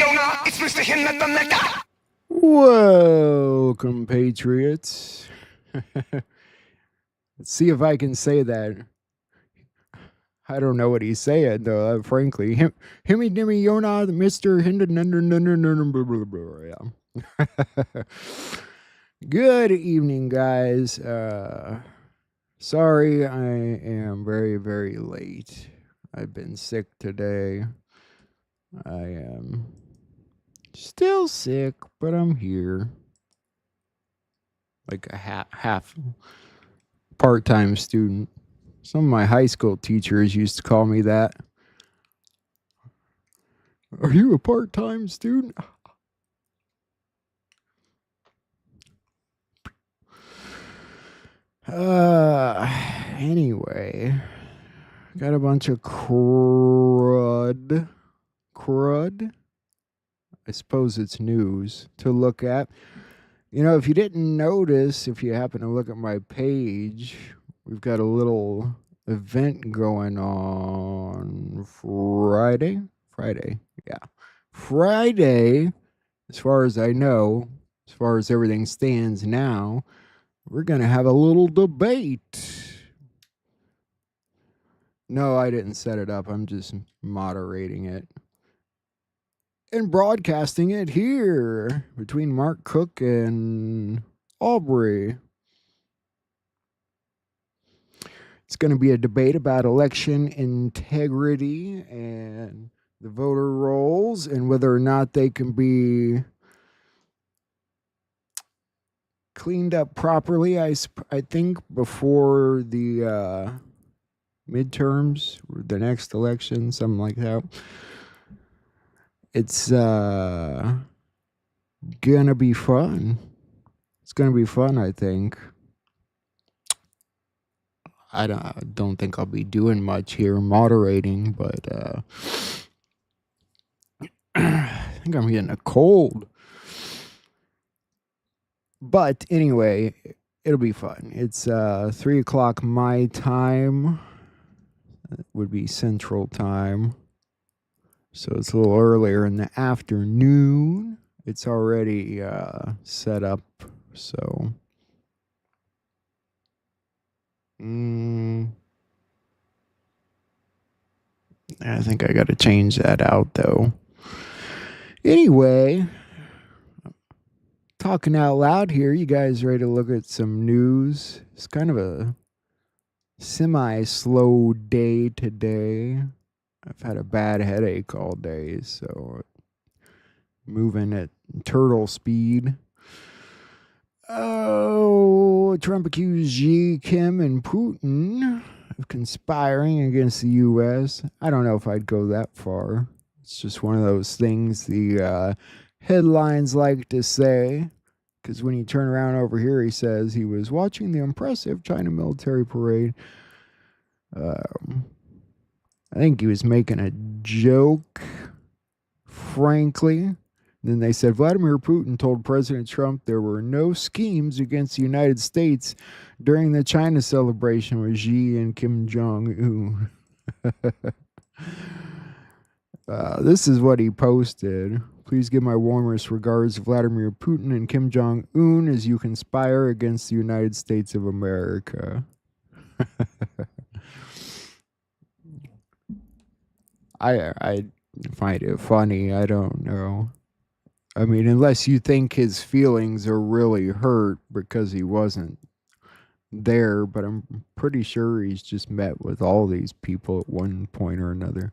Yona, it's Mr. Hinnataneka. Welcome, Patriots. Let's see if I can say that. I don't know what he's saying, though, frankly. Himmy Dimmy Yona, Mr. Yeah. Good evening, guys. Sorry I am very, very late. I've been sick today. I am still sick, but I'm here. Like a half part-time student. Some of my high school teachers used to call me that. Are you a part-time student? Anyway, got a bunch of crud. I suppose it's news to look at. You know, if you didn't notice, if you happen to look at my page, we've got a little event going on Friday, as far as I know, as far as everything stands now, we're going to have a little debate. No, I didn't set it up. I'm just moderating it and broadcasting it here between Mark Cook and Aubrey. It's going to be a debate about election integrity and the voter rolls and whether or not they can be cleaned up properly, I think, before the midterms or the next election, something like that. It's gonna be fun. It's gonna be fun, I think. I don't think I'll be doing much here moderating, but I think I'm getting a cold. But anyway, it'll be fun. It's 3 o'clock my time. It would be Central Time. So it's a little earlier in the afternoon. It's already set up, so I think I got to change that out, though. Anyway, talking out loud here, you guys ready to look at some news? It's kind of a semi-slow day today. I've had a bad headache all day, so moving at turtle speed. Oh, Trump accused Xi, Kim, and Putin of conspiring against the U.S. I don't know if I'd go that far. It's just one of those things the headlines like to say, because when you turn around over here, he says he was watching the impressive China military parade. I think he was making a joke, frankly. Then they said Vladimir Putin told President Trump there were no schemes against the United States during the China celebration with Xi and Kim Jong-un. This is what he posted. Please give my warmest regards to Vladimir Putin and Kim Jong-un as you conspire against the United States of America. I find it funny. I don't know. I mean, unless you think his feelings are really hurt because he wasn't there, but I'm pretty sure he's just met with all these people at one point or another.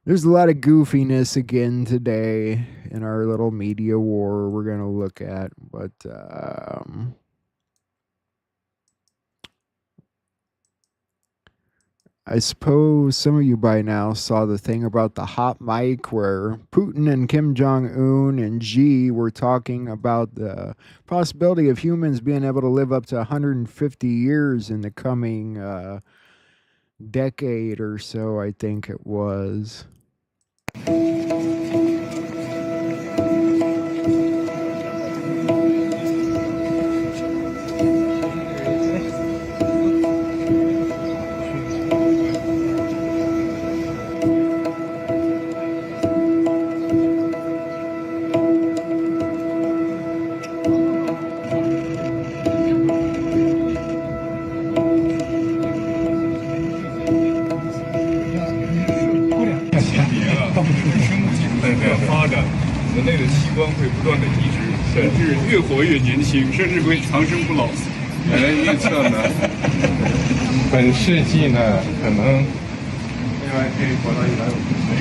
There's a lot of goofiness again today in our little media war we're going to look at, but I suppose some of you by now saw the thing about the hot mic where Putin and Kim Jong-un and Xi were talking about the possibility of humans being able to live up to 150 years in the coming decade or so, I think it was. 发展，人类的器官会不断的移植，甚至越活越年轻，甚至会长生不老。有人预测呢，本世纪呢可能另外可以活到150岁。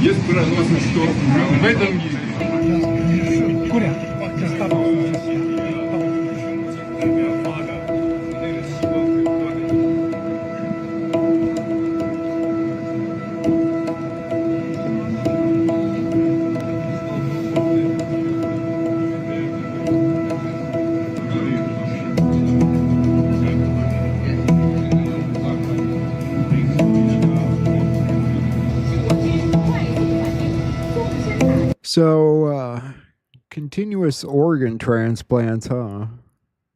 Есть прогнозы, что в этом мире So, continuous organ transplants, huh?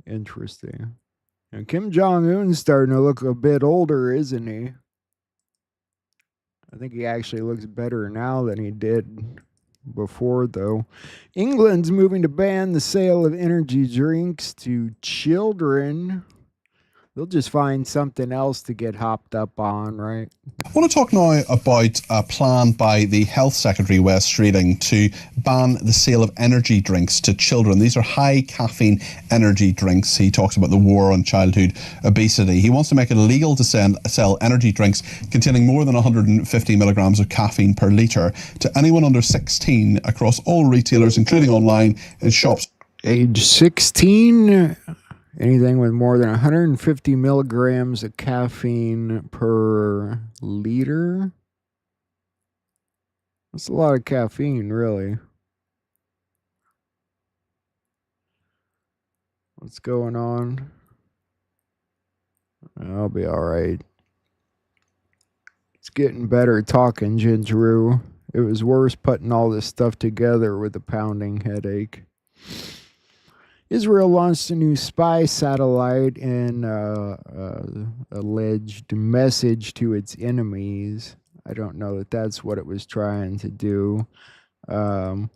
Interesting. And Kim Jong-un's starting to look a bit older, isn't he? I think he actually looks better now than he did before, though. England's moving to ban the sale of energy drinks to children. They'll just find something else to get hopped up on, right? I want to talk now about a plan by the Health Secretary, Wes Streeting, to ban the sale of energy drinks to children. These are high caffeine energy drinks. He talks about the war on childhood obesity. He wants to make it illegal to sell energy drinks containing more than 150 milligrams of caffeine per litre to anyone under 16 across all retailers, including online and shops. Age 16? Anything with more than 150 milligrams of caffeine per liter? That's a lot of caffeine, really. What's going on? I'll be all right. It's getting better talking, Gingeru. It was worse putting all this stuff together with a pounding headache. Israel launched a new spy satellite and alleged message to its enemies. I don't know that that's what it was trying to do. We're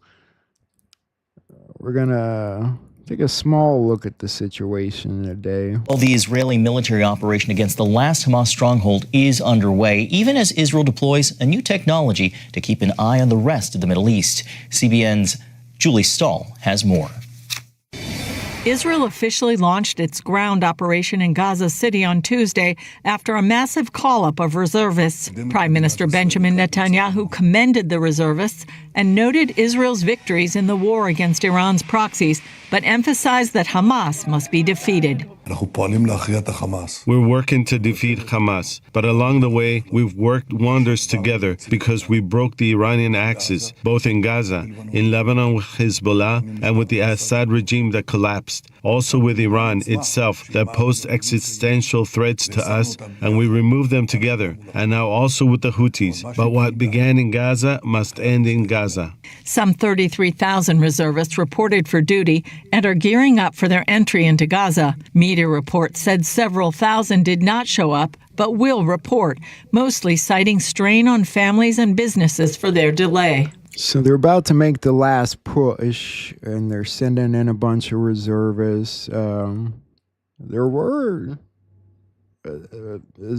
going to take a small look at the situation today. Well, the Israeli military operation against the last Hamas stronghold is underway, even as Israel deploys a new technology to keep an eye on the rest of the Middle East. CBN's Julie Stahl has more. Israel officially launched its ground operation in Gaza City on Tuesday after a massive call-up of reservists. Prime Minister Benjamin Netanyahu commended the reservists and noted Israel's victories in the war against Iran's proxies, but emphasized that Hamas must be defeated. We're working to defeat Hamas, but along the way, we've worked wonders together because we broke the Iranian axis, both in Gaza, in Lebanon with Hezbollah, and with the Assad regime that collapsed. Also with Iran itself that posed existential threats to us, and we removed them together, and now also with the Houthis. But what began in Gaza must end in Gaza. Some 33,000 reservists reported for duty and are gearing up for their entry into Gaza. Media reports said several thousand did not show up, but will report, mostly citing strain on families and businesses for their delay. So they're about to make the last push, and they're sending in a bunch of reservists. There were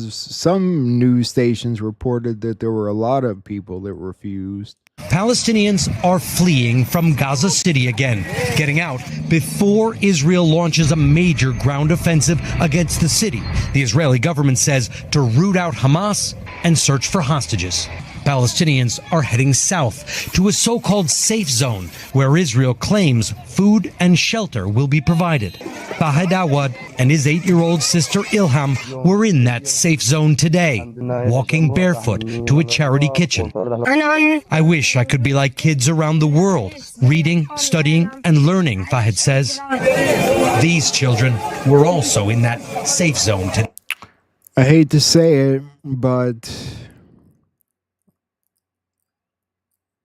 some news stations reported that there were a lot of people that refused. Palestinians are fleeing from Gaza City again, getting out before Israel launches a major ground offensive against the city. The Israeli government says to root out Hamas and search for hostages. Palestinians are heading south to a so-called safe zone where Israel claims food and shelter will be provided. Fahad Awad and his 8-year-old sister Ilham were in that safe zone today, walking barefoot to a charity kitchen. I wish I could be like kids around the world, reading, studying, and learning, Fahad says. These children were also in that safe zone today. I hate to say it, but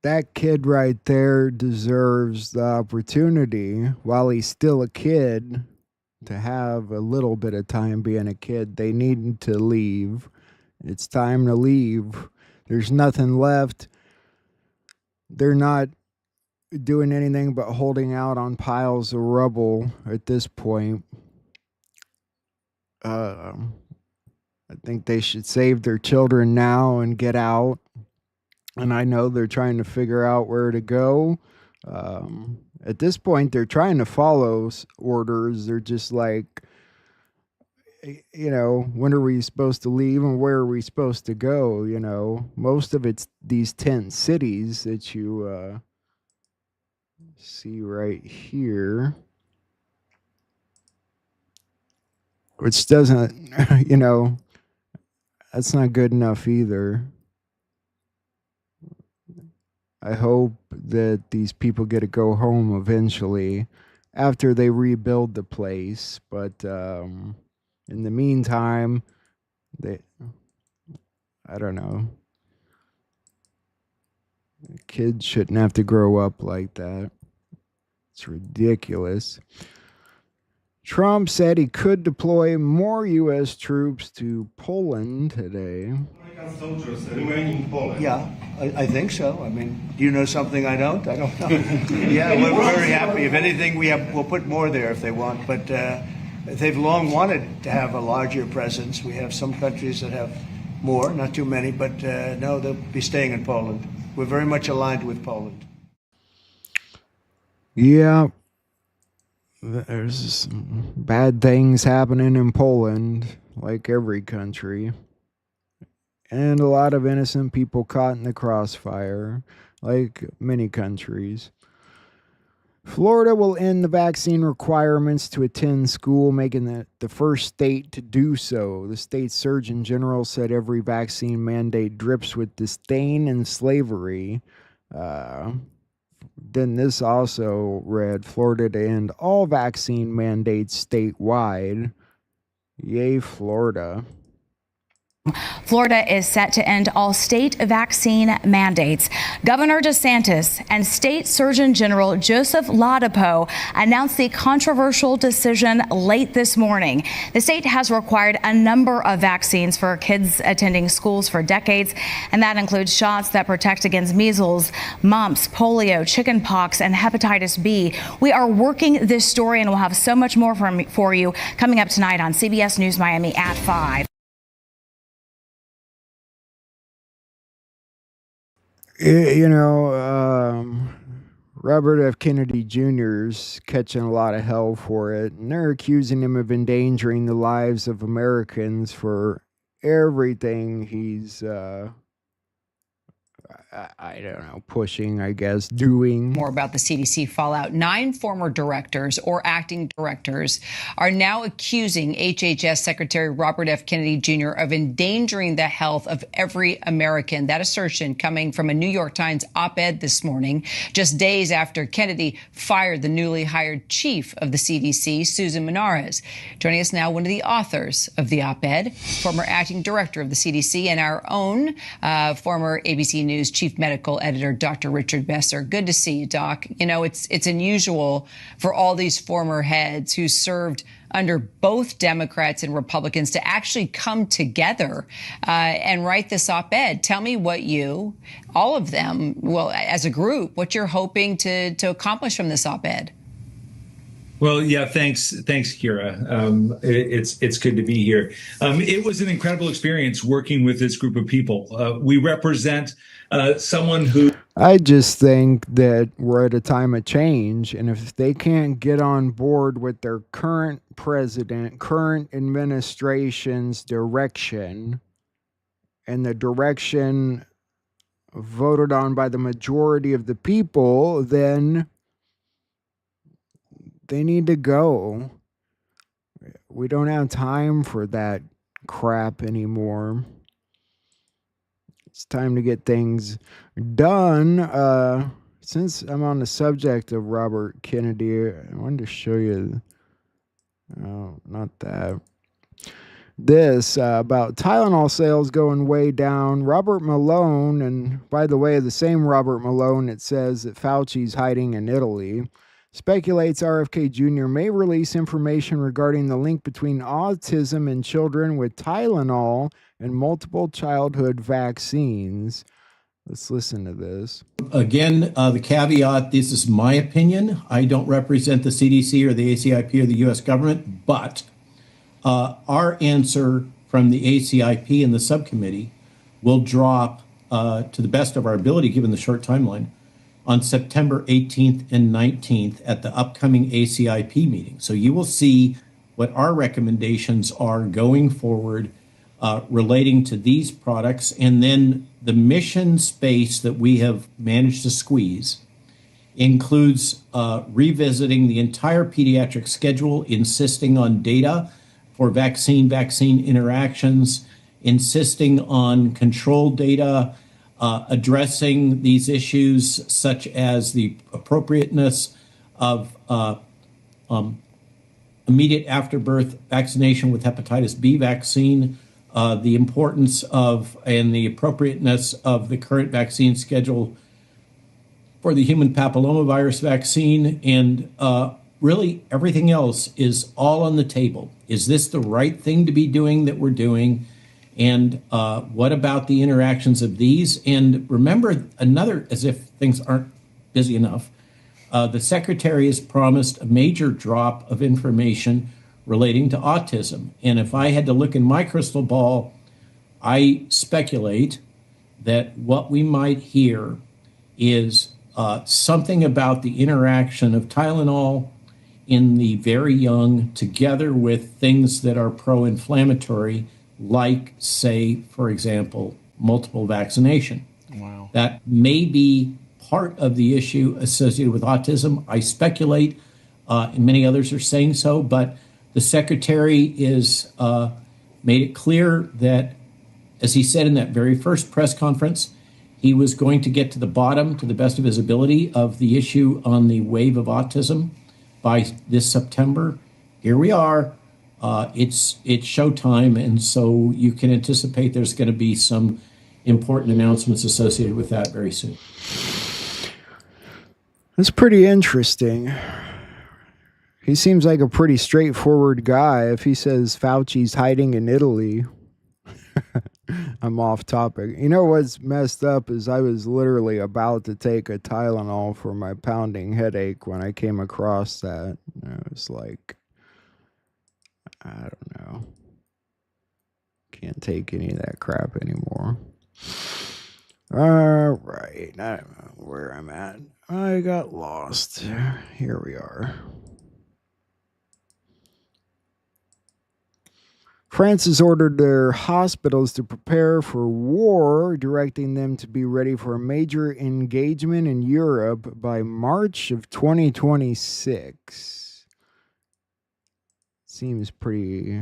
that kid right there deserves the opportunity, while he's still a kid, to have a little bit of time being a kid. They need to leave. It's time to leave. There's nothing left. They're not doing anything but holding out on piles of rubble at this point. I think they should save their children now and get out. And I know they're trying to figure out where to go. At this point, they're trying to follow orders. They're just like, when are we supposed to leave and where are we supposed to go? Most of it's these tent cities that you see right here, which doesn't, that's not good enough either. I hope that these people get to go home eventually after they rebuild the place. But in the meantime, I don't know. Kids shouldn't have to grow up like that. It's ridiculous. Trump said he could deploy more U.S. troops to Poland today. Soldiers remain in Poland. Yeah, I think so. I mean, do you know something I don't? I don't know. Yeah, we're very happy. If anything, we'll put more there if they want. But they've long wanted to have a larger presence. We have some countries that have more, not too many, but no, they'll be staying in Poland. We're very much aligned with Poland. Yeah. There's some bad things happening in Poland, like every country. And a lot of innocent people caught in the crossfire, like many countries. Florida will end the vaccine requirements to attend school, making it the first state to do so. The state's Surgeon General said every vaccine mandate drips with disdain and slavery. Then this also read, Florida to end all vaccine mandates statewide. Yay, Florida. Florida is set to end all state vaccine mandates. Governor DeSantis and State Surgeon General Joseph Ladapo announced the controversial decision late this morning. The state has required a number of vaccines for kids attending schools for decades, and that includes shots that protect against measles, mumps, polio, chickenpox, and hepatitis B. We are working this story, and we'll have so much more for you coming up tonight on CBS News Miami at 5. Robert F. Kennedy Jr.'s catching a lot of hell for it, and they're accusing him of endangering the lives of Americans for everything he's, I don't know, pushing, I guess, doing. More about the CDC fallout. 9 former directors or acting directors are now accusing HHS Secretary Robert F. Kennedy Jr. of endangering the health of every American. That assertion coming from a New York Times op-ed this morning, just days after Kennedy fired the newly hired chief of the CDC, Susan Menares. Joining us now, one of the authors of the op-ed, former acting director of the CDC, and our own former ABC News chief medical editor, Dr. Richard Besser. Good to see you, Doc. It's unusual for all these former heads who served under both Democrats and Republicans to actually come together and write this op-ed. Tell me what you, all of them, well, as a group, what you're hoping to accomplish from this op-ed. Well, yeah, thanks, Kira. It's good to be here. It was an incredible experience working with this group of people. We represent someone who... I just think that we're at a time of change, and if they can't get on board with their current president, current administration's direction, and the direction voted on by the majority of the people, then they need to go. We don't have time for that crap anymore. It's time to get things done. Since I'm on the subject of Robert Kennedy, I wanted to show you, not that. This about Tylenol sales going way down. Robert Malone, and by the way, the same Robert Malone, it says that Fauci's hiding in Italy, speculates RFK Jr. may release information regarding the link between autism in children with Tylenol and multiple childhood vaccines. Let's listen to this. Again, the caveat, this is my opinion. I don't represent the CDC or the ACIP or the U.S. government, but our answer from the ACIP and the subcommittee will drop to the best of our ability, given the short timeline, on September 18th and 19th at the upcoming ACIP meeting. So you will see what our recommendations are going forward relating to these products. And then the mission space that we have managed to squeeze includes revisiting the entire pediatric schedule, insisting on data for vaccine interactions, insisting on control data, addressing these issues such as the appropriateness of immediate afterbirth vaccination with hepatitis B vaccine, the importance of and the appropriateness of the current vaccine schedule for the human papillomavirus vaccine, and really everything else is all on the table. Is this the right thing to be doing that we're doing? And what about the interactions of these? And remember, another, as if things aren't busy enough, the Secretary has promised a major drop of information relating to autism. And if I had to look in my crystal ball, I speculate that what we might hear is something about the interaction of Tylenol in the very young together with things that are pro-inflammatory, like, say, for example, multiple vaccination. Wow. That may be part of the issue associated with autism. I speculate, and many others are saying so, but the Secretary is made it clear that, as he said in that very first press conference, he was going to get to the bottom, to the best of his ability, of the issue on the wave of autism by this September. Here we are. It's showtime, and so you can anticipate there's going to be some important announcements associated with that very soon. That's pretty interesting. He seems like a pretty straightforward guy. If he says Fauci's hiding in Italy, I'm off topic. You know what's messed up is I was literally about to take a Tylenol for my pounding headache when I came across that. I was like, I don't know. Can't take any of that crap anymore. All right. I don't know where I'm at. I got lost. Here we are. France has ordered their hospitals to prepare for war, directing them to be ready for a major engagement in Europe by March of 2026. Seems pretty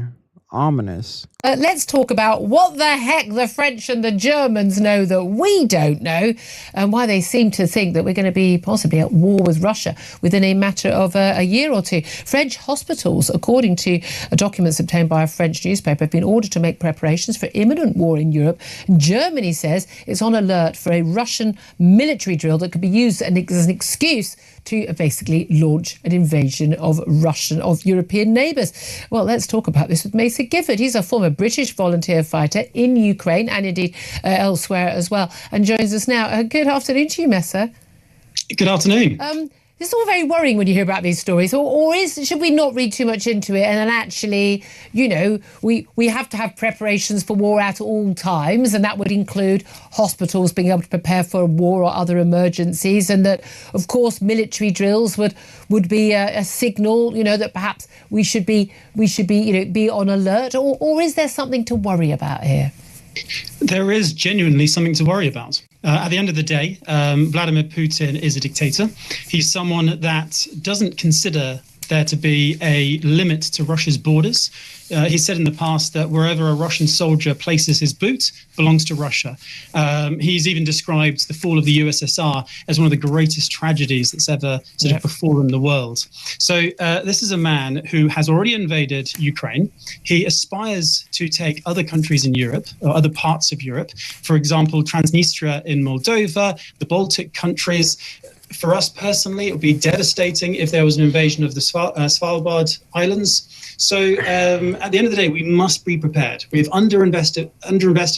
ominous. Let's talk about what the heck the French and the Germans know that we don't know, and why they seem to think that we're going to be possibly at war with Russia within a matter of a year or two. French hospitals, according to documents obtained by a French newspaper, have been ordered to make preparations for imminent war in Europe. Germany says it's on alert for a Russian military drill that could be used as an excuse to basically launch an invasion of European neighbours. Well, let's talk about this with Mesa Gifford. He's a former British volunteer fighter in Ukraine and indeed elsewhere as well, and joins us now. Good afternoon to you, Mesa. Good afternoon. This is all very worrying when you hear about these stories, or should we not read too much into it? And then actually, you know, we have to have preparations for war at all times, and that would include hospitals being able to prepare for a war or other emergencies, and that, of course, military drills would be a signal, you know, that perhaps we should be be on alert, or is there something to worry about here? There is genuinely something to worry about. At the end of the day, Vladimir Putin is a dictator. He's someone that doesn't consider there to be a limit to Russia's borders. He said in the past that wherever a Russian soldier places his boot belongs to Russia. He's even described the fall of the USSR as one of the greatest tragedies that's ever sort of befallen the world. So this is a man who has already invaded Ukraine. He aspires to take other countries in Europe, or other parts of Europe, for example, Transnistria in Moldova, the Baltic countries. For us personally, it would be devastating if there was an invasion of the Svalbard Islands. So at the end of the day, we must be prepared. We've underinvested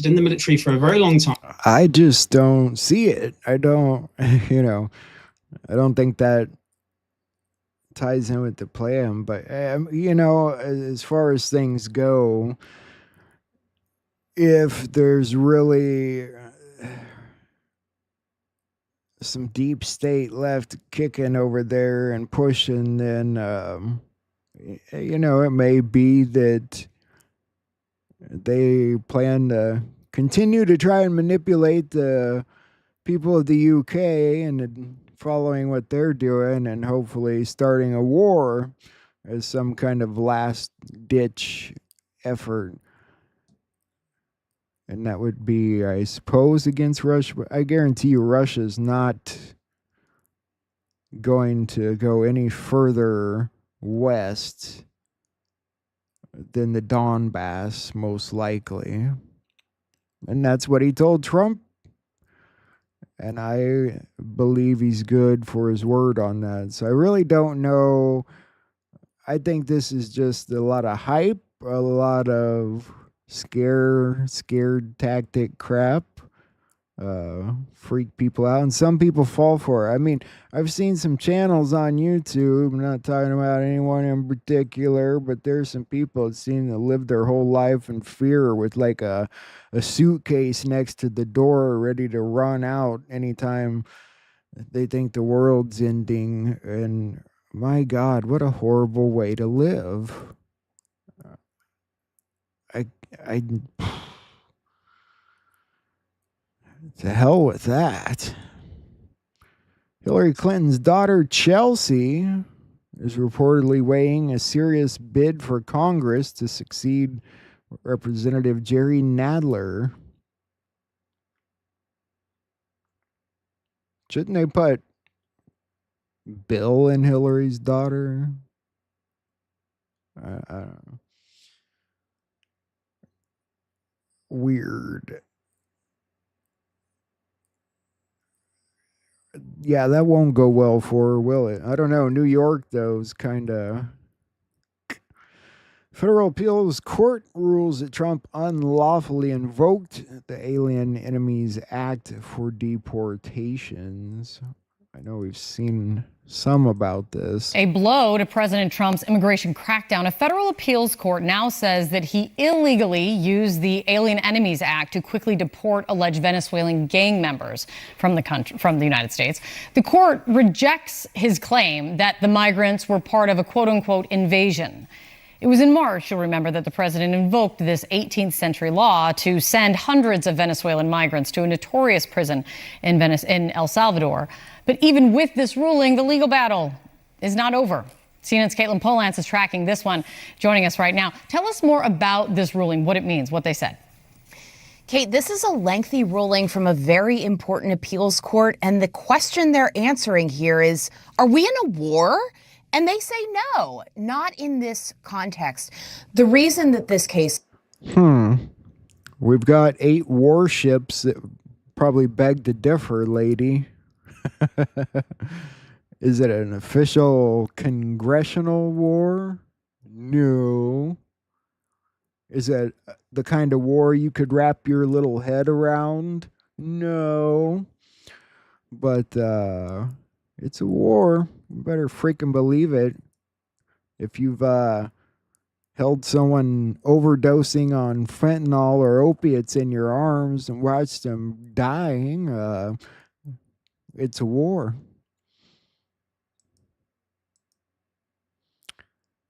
in the military for a very long time. I just don't see it. I don't think that ties in with the plan. But, as far as things go, if there's really some deep state left kicking over there and pushing, then, it may be that they plan to continue to try and manipulate the people of the UK and following what they're doing and hopefully starting a war as some kind of last-ditch effort. And that would be, I suppose, against Russia. But I guarantee you Russia's not going to go any further west than the Donbass, most likely. And that's what he told Trump. And I believe he's good for his word on that. So I really don't know. I think this is just a lot of hype, a lot of scared tactic crap, freak people out, and some people fall for it. I mean, I've seen some channels on YouTube, I'm not talking about anyone in particular, but there's some people that seem to live their whole life in fear with like a suitcase next to the door ready to run out anytime they think the world's ending. And my God, what a horrible way to live. To hell with that. Hillary Clinton's daughter, Chelsea, is reportedly weighing a serious bid for Congress to succeed Representative Jerry Nadler. Shouldn't they put Bill and Hillary's daughter? I don't know. Weird. Yeah, that won't go well for her, will it? I don't know. New York, though, is kind of... Federal appeals court rules that Trump unlawfully invoked the Alien Enemies Act for deportations. I know we've seen some about this. A blow to President Trump's immigration crackdown. A federal appeals court now says that he illegally used the Alien Enemies Act to quickly deport alleged Venezuelan gang members from the United States. The court rejects his claim that the migrants were part of a quote-unquote invasion. It was in March, you'll remember, that the president invoked this 18th century law to send hundreds of Venezuelan migrants to a notorious prison in El Salvador. But even with this ruling, the legal battle is not over. CNN's Caitlin Polance is tracking this one, joining us right now. Tell us more about this ruling, what it means, what they said. Kate, this is a lengthy ruling from a very important appeals court, and the question they're answering here is, are we in a war? And they say no, not in this context. The reason that this case... We've got 8 warships that probably beg to differ, lady. Is it an official congressional war? No. Is it the kind of war you could wrap your little head around? No. But it's a war. You better freaking believe it. If you've held someone overdosing on fentanyl or opiates in your arms and watched them dying, it's a war.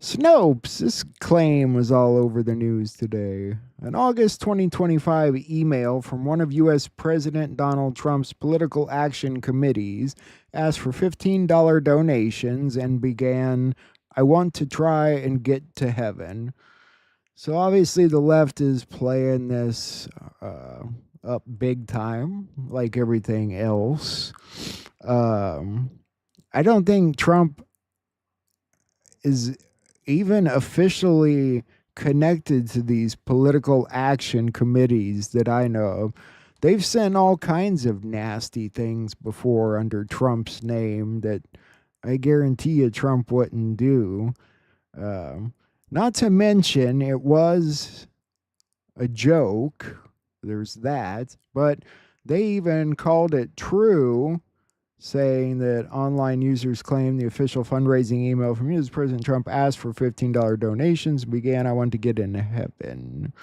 Snopes, this claim was all over the news today. An August 2025 email from one of U.S. President Donald Trump's political action committees asked for $15 donations and began, "I want to try and get to heaven." So obviously the left is playing this up big time, like everything else. I don't think Trump is even officially connected to these political action committees that I know of. They've sent all kinds of nasty things before under Trump's name that I guarantee you Trump wouldn't do. Not to mention, it was a joke. There's that. But they even called it true, saying that online users claim the official fundraising email from U.S. President Trump asked for $15 donations, began, "I want to get into heaven."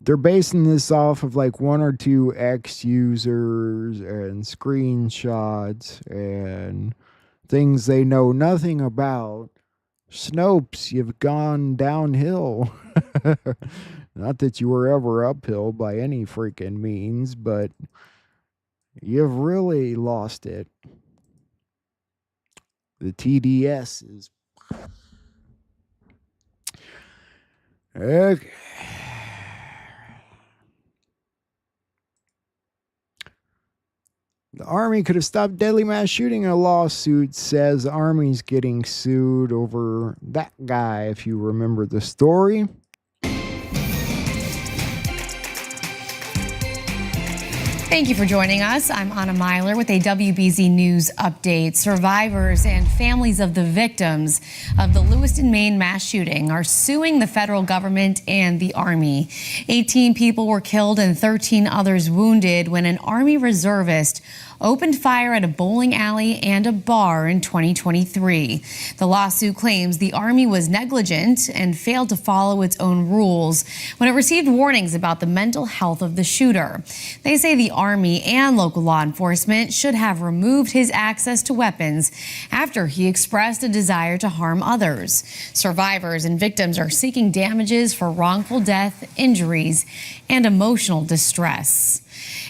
they're basing this off of like one or two X users and screenshots and things they know nothing about. Snopes, you've gone downhill. Not that you were ever uphill by any freaking means, but you've really lost it. The TDS is... Okay. The Army could have stopped deadly mass shooting. A lawsuit says the Army's getting sued over that guy, if you remember the story. Thank you for joining us. I'm Anna Myler with a WBZ News update. Survivors and families of the victims of the Lewiston, Maine mass shooting are suing the federal government and the Army. 18 people were killed and 13 others wounded when an Army reservist opened fire at a bowling alley and a bar in 2023. The lawsuit claims the Army was negligent and failed to follow its own rules when it received warnings about the mental health of the shooter. They say the Army and local law enforcement should have removed his access to weapons after he expressed a desire to harm others. Survivors and victims are seeking damages for wrongful death, injuries, and emotional distress.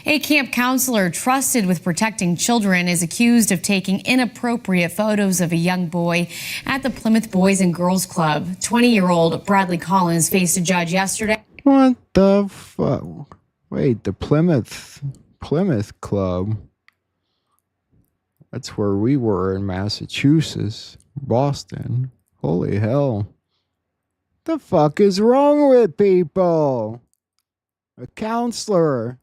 A camp counselor trusted with protecting children is accused of taking inappropriate photos of a young boy at the Plymouth Boys and Girls Club. 20-year-old Bradley Collins faced a judge yesterday. What the fuck? Wait, the Plymouth Club? That's where we were in Massachusetts, Boston. Holy hell. The fuck is wrong with people? A counselor.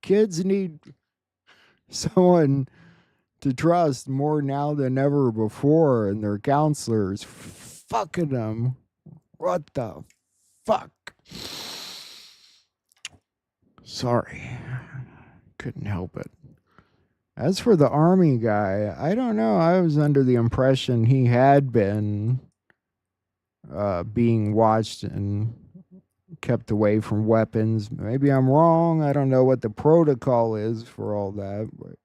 Kids need someone to trust more now than ever before, and their counselors fucking them. What the fuck? Sorry. Couldn't help it. As for the Army guy, I don't know. I was under the impression he had been being watched and kept away from weapons. Maybe I'm wrong. I don't know what the protocol is for all that. But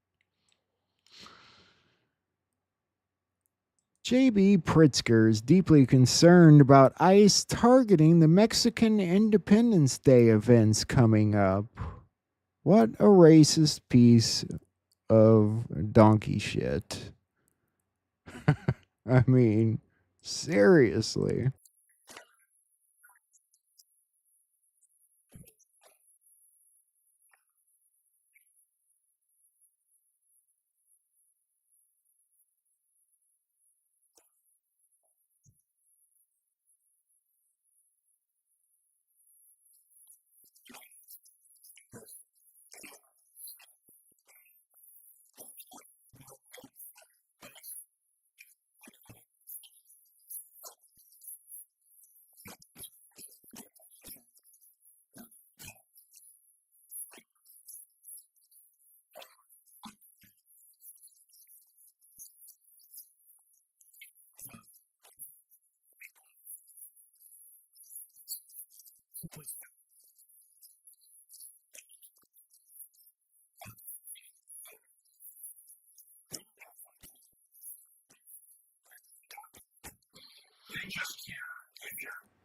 J.B. Pritzker is deeply concerned about ICE targeting the Mexican Independence Day events coming up. What a racist piece of donkey shit. I mean, seriously.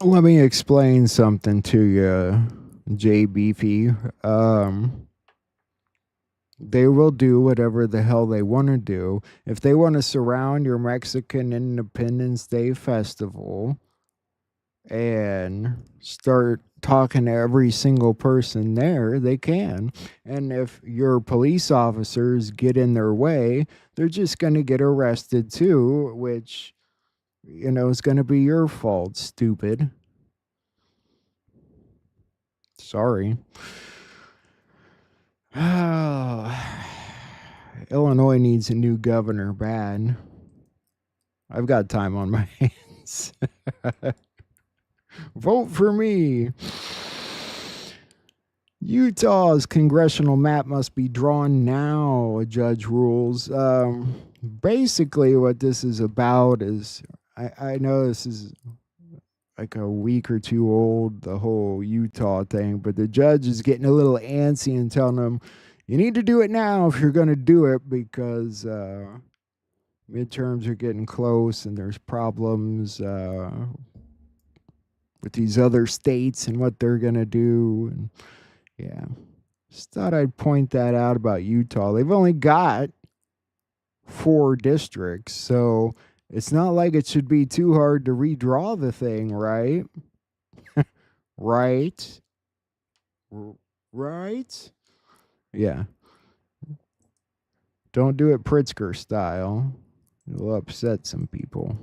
Let me explain something to you, J. Beefy. They will do whatever the hell they want to do. If they want to surround your Mexican Independence Day festival and start talking to every single person there, they can. And if your police officers get in their way, they're just going to get arrested too, which, you know, is going to be your fault, stupid. Sorry. Illinois needs a new governor bad. I've got time on my hands. Vote for me. Utah's congressional map must be drawn now, a judge rules. Basically, what this is about is, I know this is like a week or two old, the whole Utah thing. But the judge is getting a little antsy and telling them, you need to do it now if you're going to do it, because midterms are getting close and there's problems with these other states and what they're going to do. And yeah, just thought I'd point that out about Utah. They've only got 4 districts, so it's not like it should be too hard to redraw the thing, right? Right? Right? Yeah. Don't do it Pritzker style. It'll upset some people.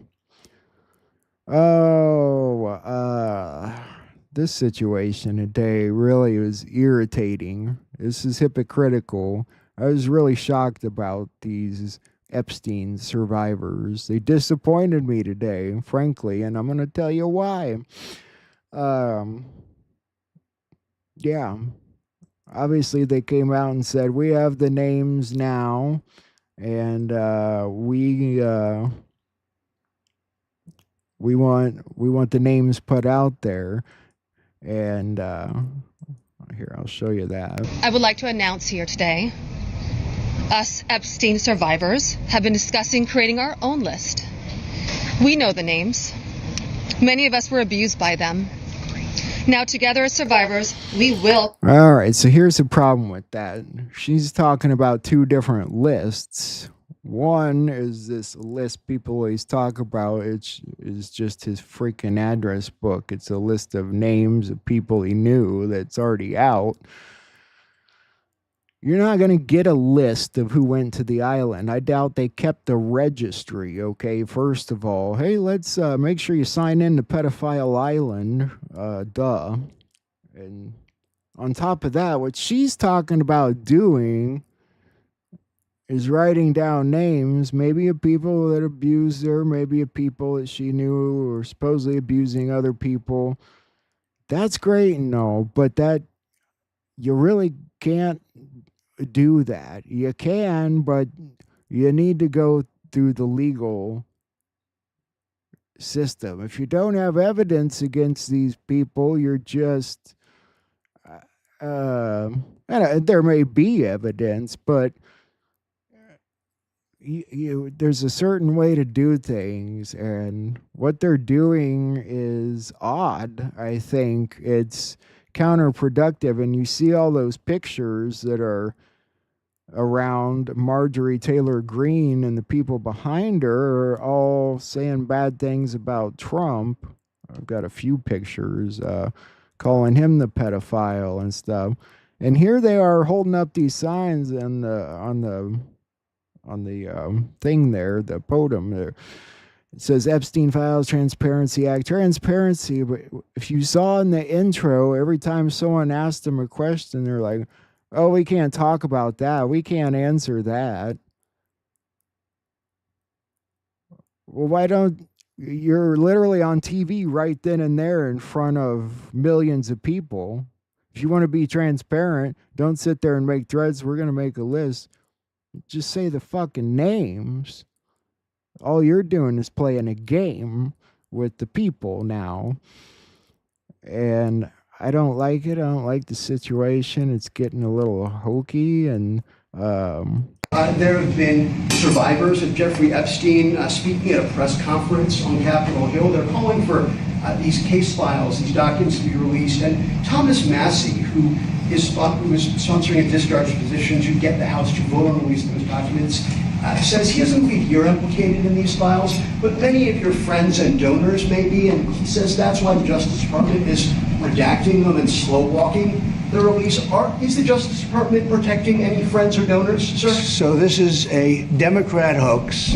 This situation today really was irritating. This is hypocritical. I was really shocked about these Epstein survivors. They disappointed me today, frankly, and I'm going to tell you why. Yeah. Obviously, they came out and said, we have the names now, and we want the names put out there. And here, I'll show you that. I would like to announce here today, us Epstein survivors have been discussing creating our own list. We know the names. Many of us were abused by them. Now, together as survivors, we will. All right, so here's the problem with that. She's talking about 2 different lists. One is this list people always talk about. It is just his freaking address book. It's a list of names of people he knew that's already out. You're not going to get a list of who went to the island. I doubt they kept a registry, okay? First of all, hey, let's make sure you sign in to Pedophile Island. Duh. And on top of that, what she's talking about doing is writing down names, maybe of people that abused her, maybe of people that she knew were supposedly abusing other people. That's great and all, but that you really can't do that. You can, but you need to go through the legal system. If you don't have evidence against these people, you're just and there may be evidence, but there's a certain way to do things, and what they're doing is odd. I think it's counterproductive, and you see all those pictures that are around Marjorie Taylor Greene, and the people behind her are all saying bad things about Trump. I've got a few pictures calling him the pedophile and stuff, and here they are holding up these signs on the thing there, the podium there. It says Epstein Files, Transparency Act. Transparency, but if you saw in the intro, every time someone asked them a question, they're like, oh, we can't talk about that. We can't answer that. Well, why don't... You're literally on TV right then and there in front of millions of people. If you want to be transparent, don't sit there and make threads. We're going to make a list. Just say the fucking names. All you're doing is playing a game with the people now. And I don't like it. I don't like the situation. It's getting a little hokey. And there have been survivors of Jeffrey Epstein speaking at a press conference on Capitol Hill. They're calling for these case files, these documents to be released. And Thomas Massie, who was sponsoring a discharge petition to get the House to vote on releasing those documents, says he doesn't believe you're implicated in these files, but many of your friends and donors may be, and he says that's why the Justice Department is redacting them and slow-walking the release. Is the Justice Department protecting any friends or donors, sir? So this is a Democrat hoax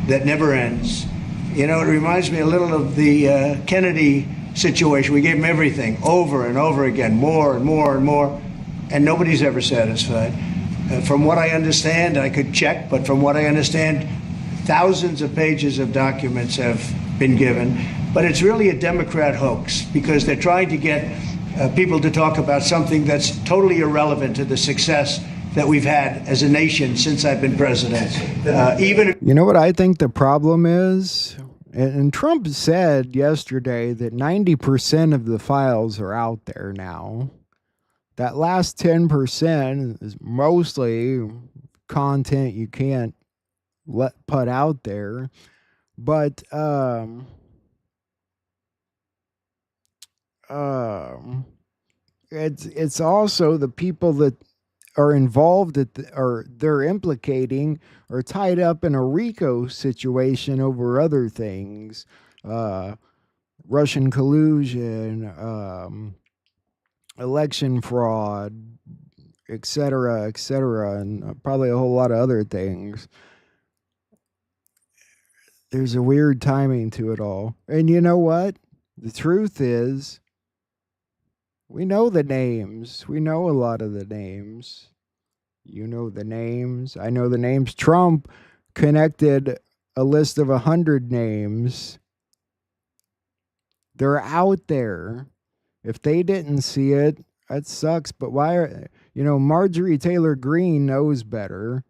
that never ends. You know, it reminds me a little of the Kennedy situation. We gave him everything over and over again, more and more and more, and nobody's ever satisfied. From what I understand, I could check, but from what I understand, thousands of pages of documents have been given. But it's really a Democrat hoax because they're trying to get people to talk about something that's totally irrelevant to the success that we've had as a nation since I've been president. You know what I think the problem is? And Trump said yesterday that 90% of the files are out there now. That last 10% is mostly content you can't put out there. But it's also the people that are involved or they're implicating are tied up in a RICO situation over other things, Russian collusion, election fraud, et cetera, and probably a whole lot of other things. There's a weird timing to it all. And you know what? The truth is, we know the names. We know a lot of the names. You know the names. I know the names. Trump connected a list of 100 names. They're out there. If they didn't see it, that sucks. But why Marjorie Taylor Greene knows better.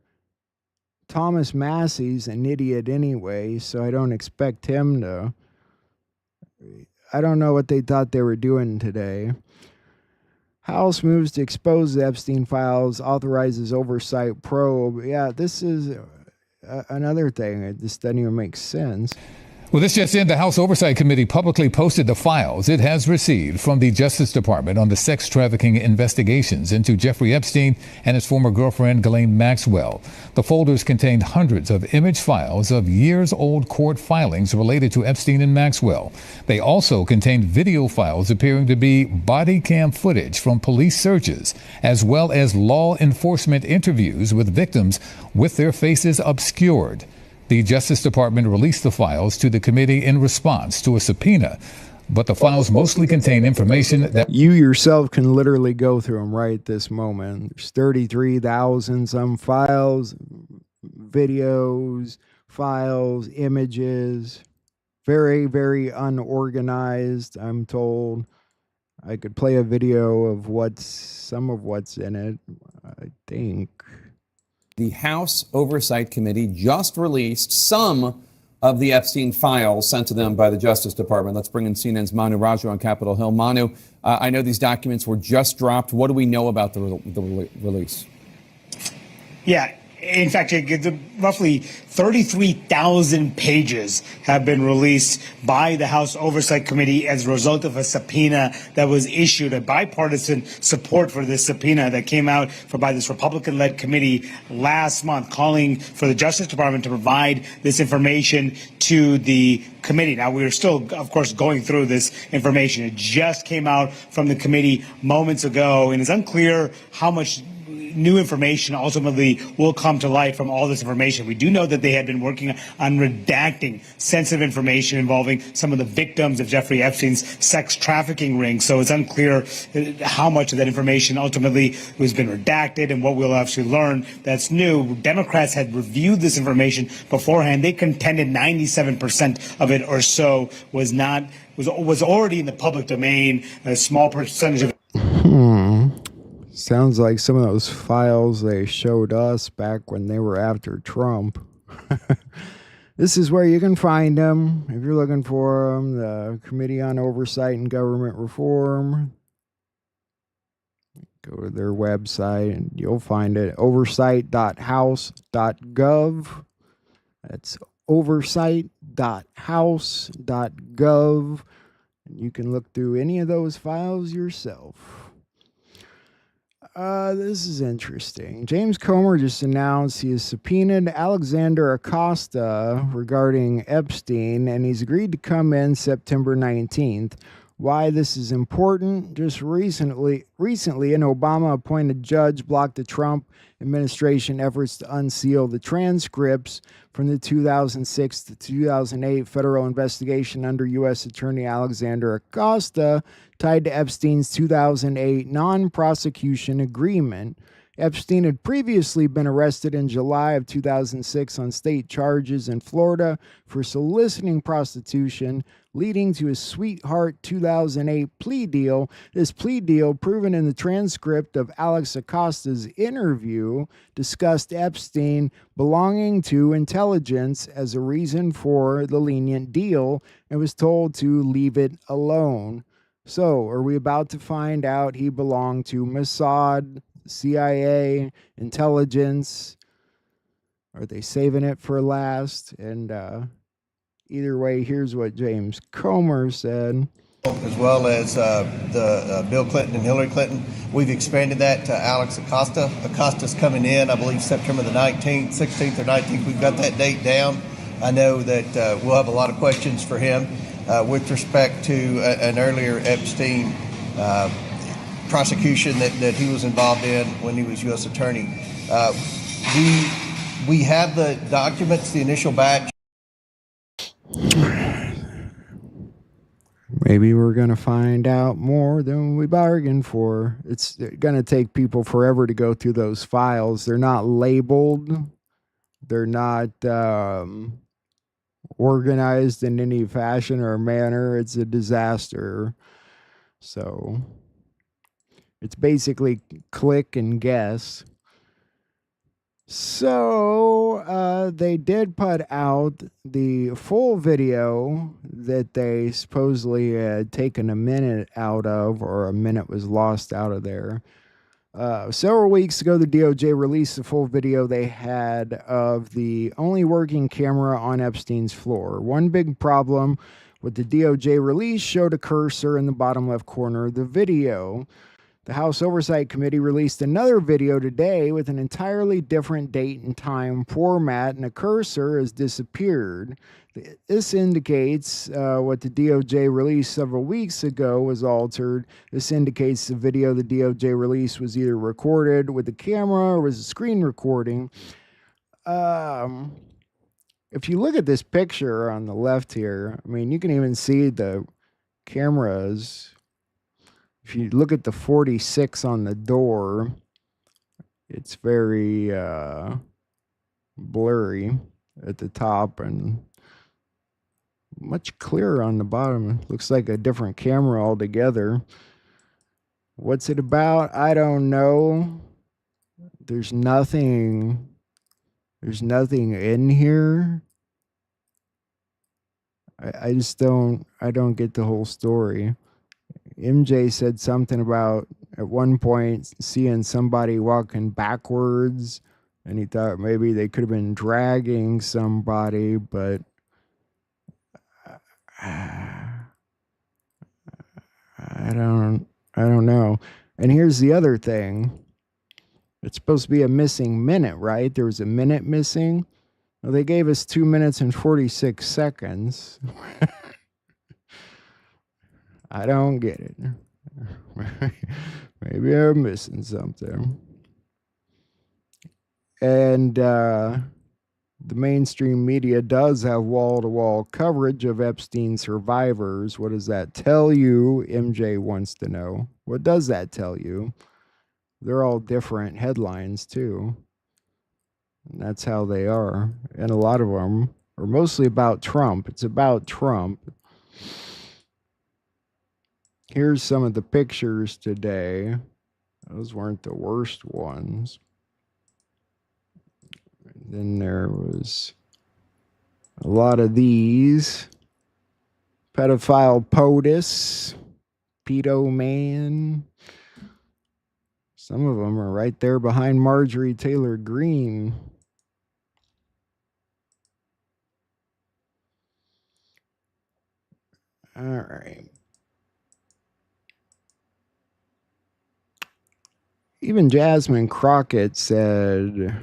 Thomas Massey's an idiot anyway, so I don't expect him to. I don't know what they thought they were doing today. House moves to expose the Epstein files, authorizes oversight probe. Yeah, this is another thing. It just doesn't even make sense. Well, this just in, the House Oversight Committee publicly posted the files it has received from the Justice Department on the sex trafficking investigations into Jeffrey Epstein and his former girlfriend, Ghislaine Maxwell. The folders contained hundreds of image files of years-old court filings related to Epstein and Maxwell. They also contained video files appearing to be body cam footage from police searches, as well as law enforcement interviews with victims with their faces obscured. The Justice Department released the files to the committee in response to a subpoena, but the files mostly contain information that you yourself can literally go through them right this moment. There's 33,000 some files, videos, files, images, very, very unorganized, I'm told. I could play a video of some of what's in it, I think. The House Oversight Committee just released some of the Epstein files sent to them by the Justice Department. Let's bring in CNN's Manu Raju on Capitol Hill. Manu, I know these documents were just dropped. What do we know about the release? Yeah. In fact, roughly 33,000 pages have been released by the House Oversight Committee as a result of a subpoena that was issued, a bipartisan support for this subpoena that came out by this Republican-led committee last month, calling for the Justice Department to provide this information to the committee. Now, we're still, of course, going through this information. It just came out from the committee moments ago, and it's unclear how much new information ultimately will come to light from all this information. We do know that they had been working on redacting sensitive information involving some of the victims of Jeffrey Epstein's sex trafficking ring. So it's unclear how much of that information ultimately has been redacted and what we'll actually learn that's new. Democrats had reviewed this information beforehand. They contended 97% of it or so was already in the public domain. A small percentage of Sounds like some of those files they showed us back when they were after Trump. This is where you can find them if you're looking for them. The Committee on Oversight and Government Reform. Go to their website and you'll find it. Oversight.house.gov. That's oversight.house.gov. You can look through any of those files yourself. This is interesting. James Comer just announced he has subpoenaed Alexander Acosta regarding Epstein, and he's agreed to come in September 19th. Why this is important? Just recently, an Obama-appointed judge blocked the Trump administration efforts to unseal the transcripts from the 2006 to 2008 federal investigation under U.S. Attorney Alexander Acosta tied to Epstein's 2008 non-prosecution agreement. Epstein had previously been arrested in July of 2006 on state charges in Florida for soliciting prostitution, leading to his sweetheart 2008 plea deal. This plea deal, proven in the transcript of Alex Acosta's interview, discussed Epstein belonging to intelligence as a reason for the lenient deal and was told to leave it alone. So, are we about to find out he belonged to Mossad, CIA, intelligence? Are they saving it for last? And either way, here's what James Comer said. As well as Bill Clinton and Hillary Clinton. We've expanded that to Alex Acosta. Acosta's coming in, I believe, September the 19th, 16th or 19th. We've got that date down. I know that we'll have a lot of questions for him with respect to an earlier Epstein prosecution that he was involved in when he was U.S. Attorney. We have the documents, the initial batch. Maybe we're going to find out more than we bargained for. It's going to take people forever to go through those files. They're not labeled. They're not organized in any fashion or manner. It's a disaster. So it's basically click and guess. So they did put out the full video that they supposedly had taken a minute out of, or a minute was lost out of there. Several weeks ago, the DOJ released the full video they had of the only working camera on Epstein's floor. One big problem with the DOJ release showed a cursor in the bottom left corner of the video. The House Oversight Committee released another video today with an entirely different date and time format, and a cursor has disappeared. This indicates what the DOJ released several weeks ago was altered. This indicates the video the DOJ released was either recorded with the camera or was a screen recording. If you look at this picture on the left here, I mean, you can even see the cameras. If you look at the 46 on the door, it's very blurry at the top and much clearer on the bottom. It looks like a different camera altogether. What's it about? I don't know. There's nothing in here. I just don't get the whole story. MJ said something about at one point seeing somebody walking backwards, and he thought maybe they could have been dragging somebody, but I don't know. And here's the other thing. It's supposed to be a missing minute, right? There was a minute missing. Well, they gave us 2 minutes and 46 seconds. I don't get it. Maybe I'm missing something. And the mainstream media does have wall-to-wall coverage of Epstein survivors. What does that tell you? MJ wants to know. What does that tell you? They're all different headlines, too. And that's how they are. And a lot of them are mostly about Trump. It's about Trump. Here's some of the pictures today. Those weren't the worst ones. Then there was a lot of these. Pedophile POTUS, Pedo Man. Some of them are right there behind Marjorie Taylor Greene. All right. Even Jasmine Crockett said,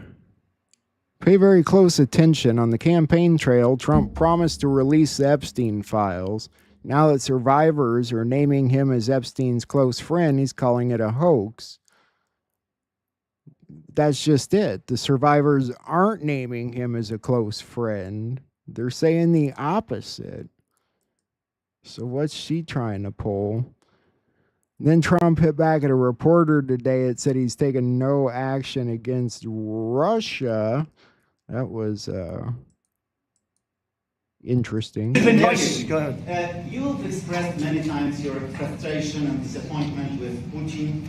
pay very close attention. On the campaign trail, Trump promised to release the Epstein files. Now that survivors are naming him as Epstein's close friend, he's calling it a hoax. That's just it. The survivors aren't naming him as a close friend. They're saying the opposite. So what's she trying to pull? Then Trump hit back at a reporter today. It said he's taken no action against Russia. That was interesting. Yes, go ahead. You've expressed many times your frustration and disappointment with Putin,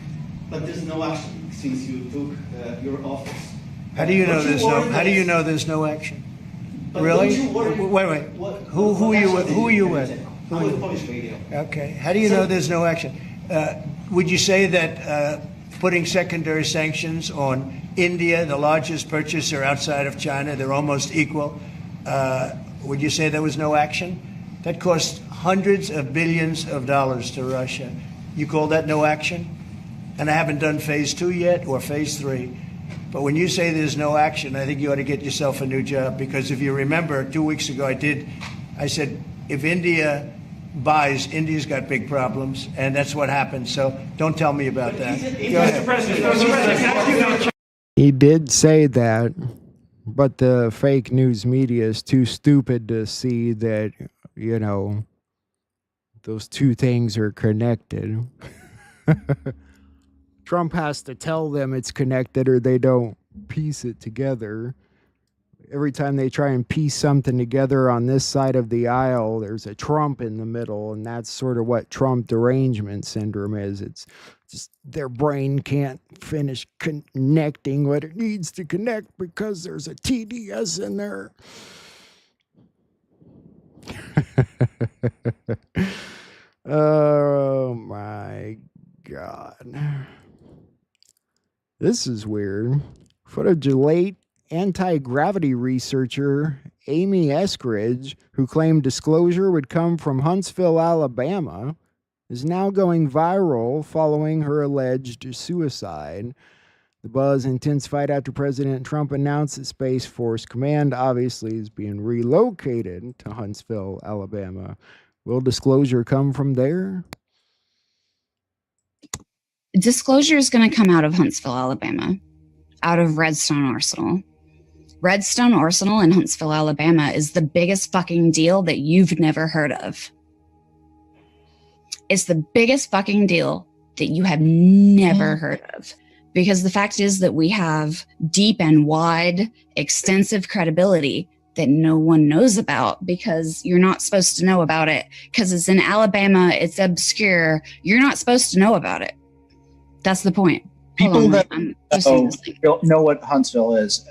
but there's no action since you took your office. How do you know there's no? How do you know there's no action? But Really? don't you worry- Wait. What Who are you with? action Who are you did with? I'm with Polish radio. Okay. How do you know there's no action? Would you say that putting secondary sanctions on India, the largest purchaser outside of China, they're almost equal? Would you say there was no action? That cost hundreds of billions of dollars to Russia. You call that no action? And I haven't done phase 2 yet or phase 3. But when you say there's no action, I think you ought to get yourself a new job, because if you remember 2 weeks ago, I said, if India buys, India's got big problems, and that's what happened. So don't tell me about that. Go ahead. He did say that, but the fake news media is too stupid to see that, you know, those two things are connected. Trump has to tell them it's connected or they don't piece it together. Every time they try and piece something together on this side of the aisle, there's a Trump in the middle, and that's sort of what Trump derangement syndrome is. It's just their brain can't finish connecting what it needs to connect because there's a TDS in there. Oh my God. This is weird. Footage of late anti-gravity researcher Amy Eskridge, who claimed disclosure would come from Huntsville, Alabama, is now going viral following her alleged suicide. The buzz intensified after President Trump announced that Space Force Command obviously is being relocated to Huntsville, Alabama. Will disclosure come from there? Disclosure is going to come out of Huntsville, Alabama, out of Redstone Arsenal. Redstone Arsenal in Huntsville, Alabama is the biggest fucking deal that you've never heard of. It's the biggest fucking deal that you have never heard of. Because the fact is that we have deep and wide, extensive credibility that no one knows about, because you're not supposed to know about it. Because it's in Alabama, it's obscure. You're not supposed to know about it. That's the point. People that don't know what Huntsville is.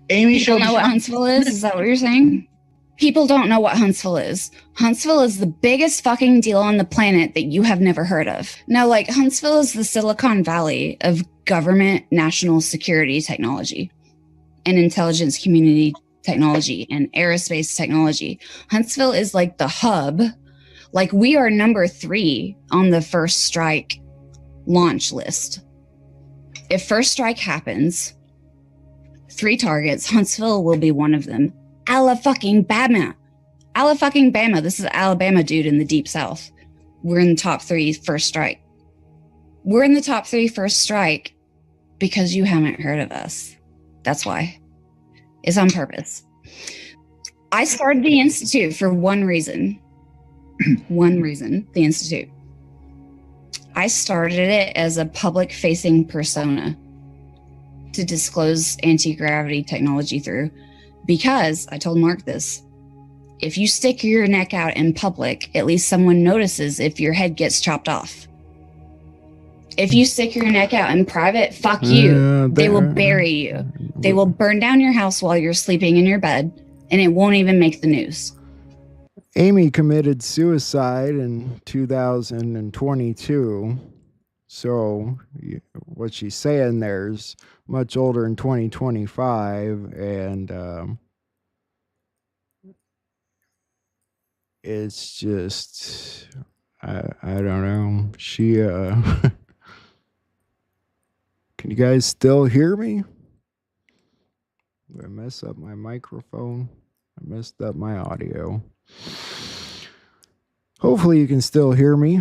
Amy People know what Huntsville is? Is that what you're saying? People don't know what Huntsville is. Huntsville is the biggest fucking deal on the planet that you have never heard of. Now, like, Huntsville is the Silicon Valley of government national security technology and intelligence community technology and aerospace technology. Huntsville is like the hub. Like, we are number 3 on the First Strike launch list. If First Strike happens, 3 targets, Huntsville will be one of them. Alabama. This is Alabama, dude, in the deep south. We're in the top 3 First Strike. We're in the top 3 First Strike because you haven't heard of us. That's why. It's on purpose. I started the Institute for one reason. One reason, the Institute. I started it as a public-facing persona to disclose anti-gravity technology through, because I told Mark this. If you stick your neck out in public, at least someone notices if your head gets chopped off. If you stick your neck out in private, fuck you. They will bury you. They will burn down your house while you're sleeping in your bed, and it won't even make the news. Amy committed suicide in 2022. So what she's saying there is much older in 2025. And it's just, I don't know. She, can you guys still hear me? Did I mess up my microphone? I messed up my audio. Hopefully you can still hear me.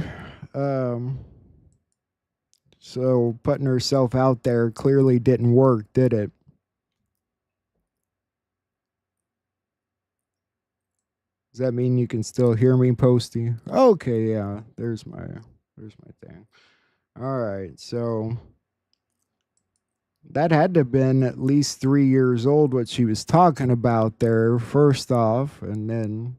So putting herself out there clearly didn't work, did it? Does that mean you can still hear me, Posty? Okay, yeah. There's my thing. All right, so that had to have been at least 3 years old, what she was talking about there, first off, and then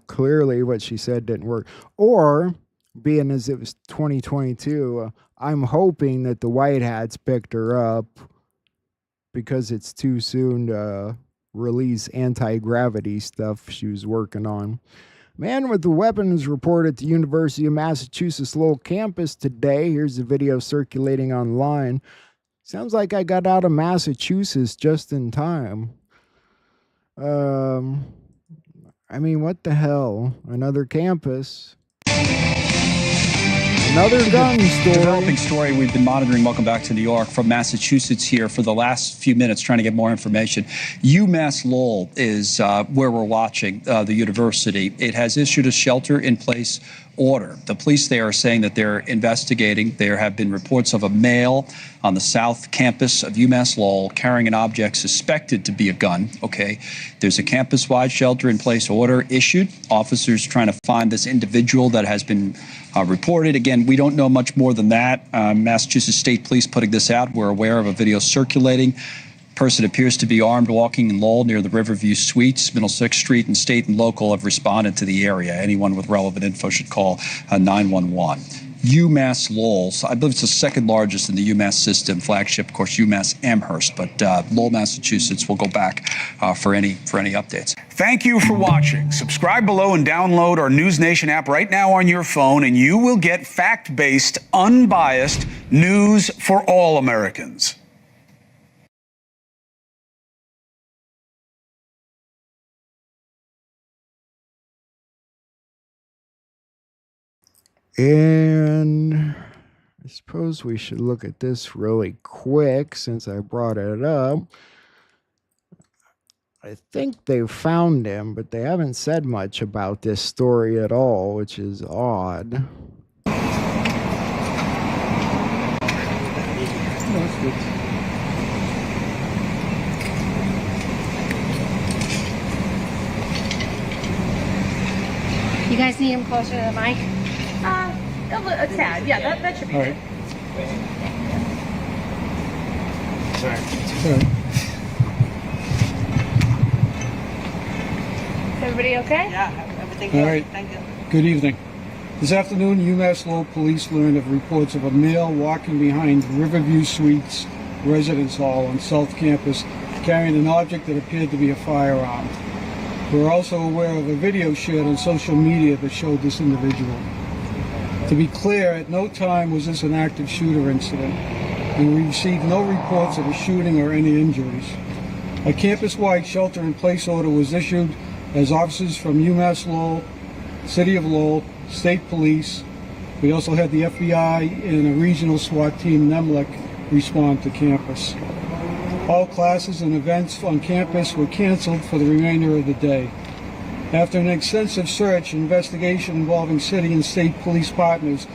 clearly what she said didn't work. Or, being as it was 2022, I'm hoping that the White Hats picked her up because it's too soon to release anti-gravity stuff she was working on. Man with the weapon is reported at the University of Massachusetts Lowell campus today. Here's the video circulating online. Sounds like I got out of Massachusetts just in time. I mean, what the hell? Another campus. Another gun story. Developing story we've been monitoring. Welcome back to New York from Massachusetts here for the last few minutes trying to get more information. UMass Lowell is where we're watching the university. It has issued a shelter-in-place order. The police there are saying that they're investigating. There have been reports of a male on the south campus of UMass Lowell carrying an object suspected to be a gun. Okay, there's a campus-wide shelter-in-place order issued. Officers trying to find this individual that has been reported. Again, we don't know much more than that. Massachusetts State Police putting this out. We're aware of a video circulating. Person appears to be armed, walking in Lowell near the Riverview Suites. Middlesex Street and state and local have responded to the area. Anyone with relevant info should call 911. UMass Lowell, I believe it's the second largest in the UMass system. Flagship, of course, UMass Amherst, but Lowell, Massachusetts. We'll go back for any updates. Thank you for watching. Subscribe below and download our News Nation app right now on your phone, and you will get fact-based, unbiased news for all Americans. And I suppose we should look at this really quick since I brought it up. I think they found him, but they haven't said much about this story at all, which is odd. You guys need him closer to the mic? A tad, yeah, that should be All good. right. Sorry. Is everybody okay? Yeah, everything All good. right. Thank you. Good evening. This afternoon, UMass Lowell police learned of reports of a male walking behind Riverview Suites Residence Hall on South Campus carrying an object that appeared to be a firearm. We're also aware of a video shared on social media that showed this individual. To be clear, at no time was this an active shooter incident, and we received no reports of a shooting or any injuries. A campus-wide shelter-in-place order was issued as officers from UMass Lowell, City of Lowell, State Police. We also had the FBI and a regional SWAT team, NEMLEC, respond to campus. All classes and events on campus were canceled for the remainder of the day. After an extensive search and investigation involving city and state police partners,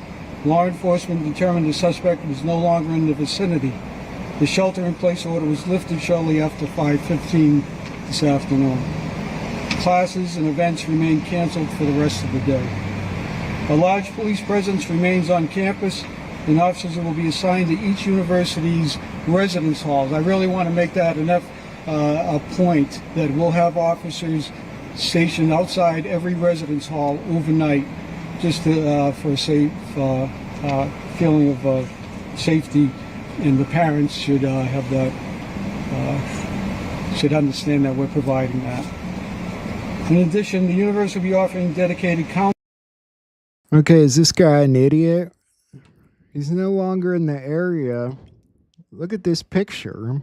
law enforcement determined the suspect was no longer in the vicinity. The shelter-in-place order was lifted shortly after 5:15 this afternoon. Classes and events remain canceled for the rest of the day. A large police presence remains on campus, and officers will be assigned to each university's residence halls. I really want to make that a point that we'll have officers stationed outside every residence hall overnight, just to, for a safe feeling of safety, and the parents should have that, should understand that we're providing that. In addition, the university will be offering dedicated counseling. Okay, is this guy an idiot? He's no longer in the area. Look at this picture.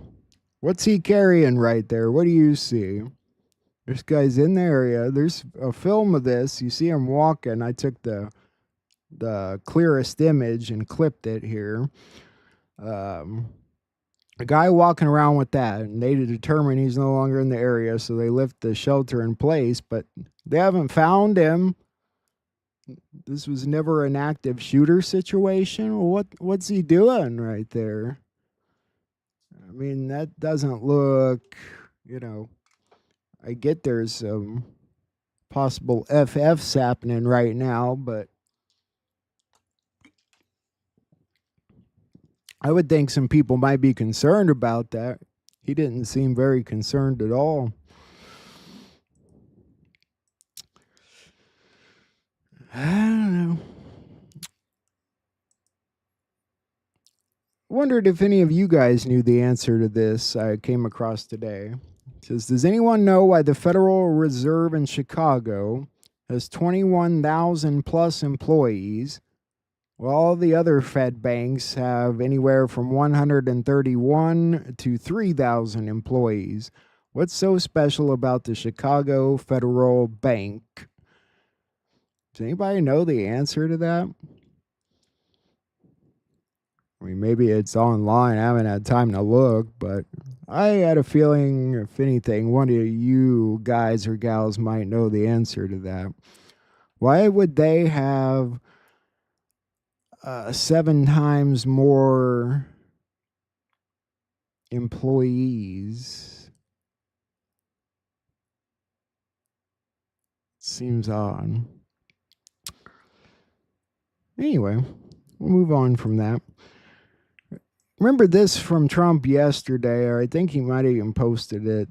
What's he carrying right there? What do you see? This guy's in the area. There's a film of this. You see him walking. I took the clearest image and clipped it here. A guy walking around with that, and they determine he's no longer in the area, so they lift the shelter in place, but they haven't found him. This was never an active shooter situation. Well, what's he doing right there? I mean, that doesn't look, I get there's some possible FFs happening right now, but I would think some people might be concerned about that. He didn't seem very concerned at all. I don't know. Wondered if any of you guys knew the answer to this I came across today. It says, does anyone know why the Federal Reserve in Chicago has 21,000 plus employees, while all the other Fed banks have anywhere from 131 to 3,000 employees? What's so special about the Chicago Federal Bank? Does anybody know the answer to that? I mean, maybe it's online. I haven't had time to look, but I had a feeling, if anything, one of you guys or gals might know the answer to that. Why would they have 7 times more employees? Seems odd. Anyway, we'll move on from that. Remember this from Trump yesterday, or I think he might have even posted it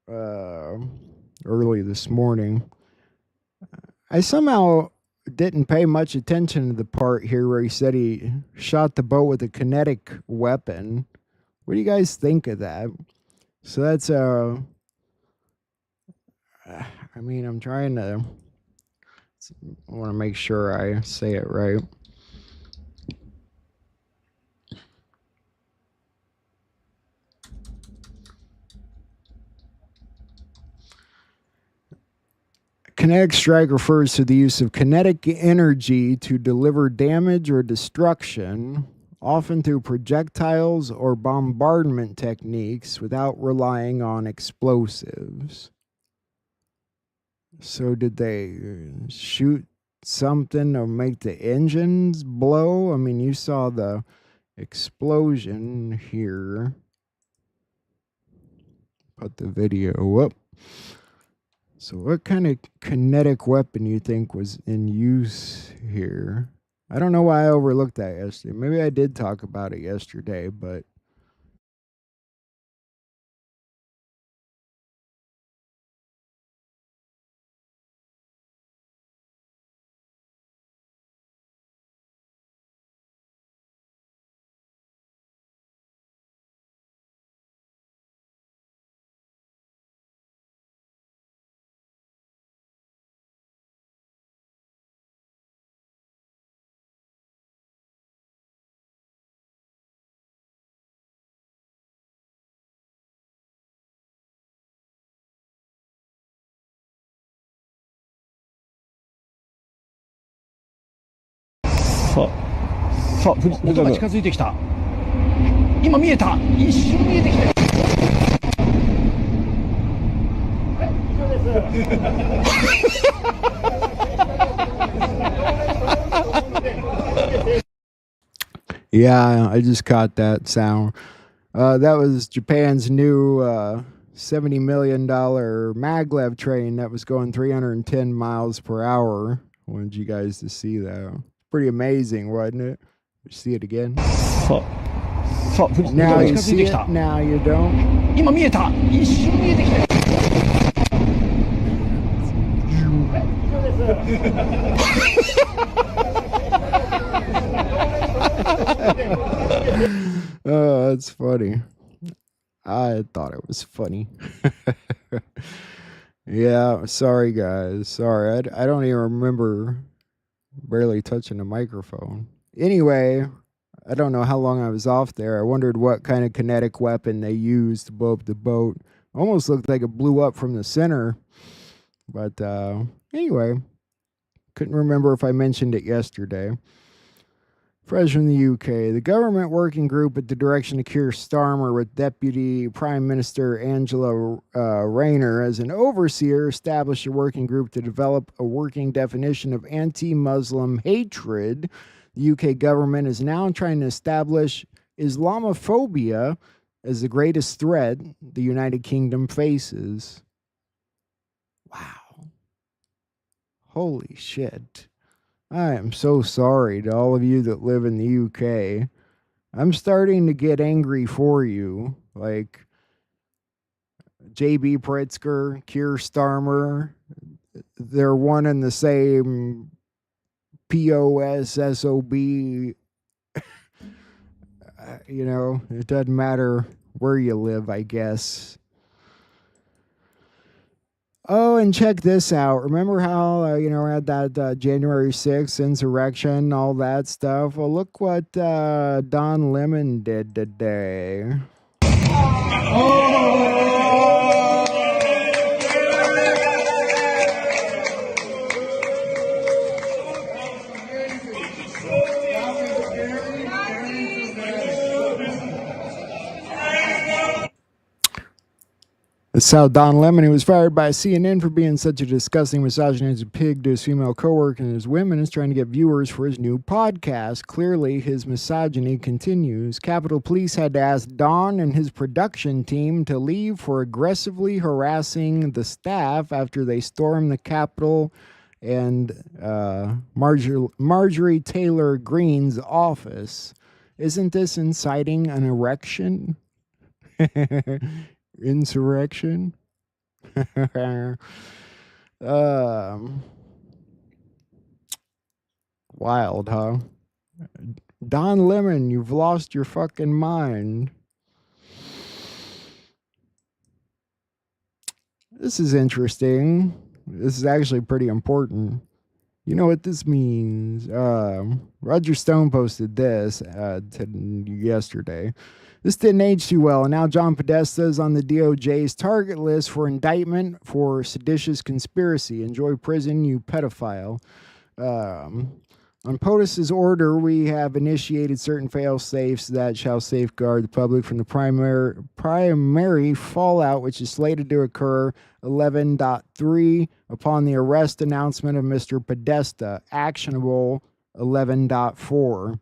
early this morning. I somehow didn't pay much attention to the part here where he said he shot the boat with a kinetic weapon. What do you guys think of that? So that's I mean, I'm trying to, I want to make sure I say it right. Kinetic strike refers to the use of kinetic energy to deliver damage or destruction, often through projectiles or bombardment techniques without relying on explosives. So did they shoot something to make the engines blow? I mean, you saw the explosion here. Put the video up. So what kind of kinetic weapon you think was in use here? I don't know why I overlooked that yesterday. Maybe I did talk about it yesterday, butさあ、音が近づいてきた。今見えた。一瞬見えてきた。yeah, I just caught that sound. That was Japan's new $70 million maglev train that was going 310 miles per hour. I wanted you guys to see that. Pretty amazing, wasn't it? You see it again? Now you see it, now you don't. 今見えた。一瞬見えてきた。Oh, that's funny. I thought it was funny. Yeah, sorry guys. Sorry, I don't even remember barely touching the microphone. Anyway, I don't know how long I was off there. I wondered what kind of kinetic weapon they used to blow up the boat. Almost looked like it blew up from the center. But anyway, couldn't remember if I mentioned it yesterday. Fresh from the UK, the government working group at the direction of Keir Starmer with Deputy Prime Minister Angela Rayner as an overseer established a working group to develop a working definition of anti-Muslim hatred. The UK government is now trying to establish Islamophobia as the greatest threat the United Kingdom faces. Wow. Holy shit. I am so sorry to all of you that live in the UK. I'm starting to get angry for you. Like J.B. Pritzker, Keir Starmer, they're one and the same POSSOB. You know, it doesn't matter where you live, I guess. Oh, and check this out. Remember how, I had that January 6th insurrection, all that stuff? Well, look what Don Lemon did today. That's how Don Lemon, who was fired by CNN for being such a disgusting misogynistic pig to his female coworker and his women, is trying to get viewers for his new podcast. Clearly, his misogyny continues. Capitol Police had to ask Don and his production team to leave for aggressively harassing the staff after they stormed the Capitol and Marjorie Taylor Greene's office. Isn't this inciting an erection? Insurrection. Wild, huh? Don Lemon, you've lost your fucking mind. This is interesting. This is actually pretty important. You know what this means? Roger Stone posted this yesterday. This didn't age too well, and now John Podesta is on the DOJ's target list for indictment for seditious conspiracy. Enjoy prison, you pedophile. On POTUS's order, we have initiated certain fail-safes that shall safeguard the public from the primary fallout, which is slated to occur 11.3 upon the arrest announcement of Mr. Podesta. Actionable 11.4.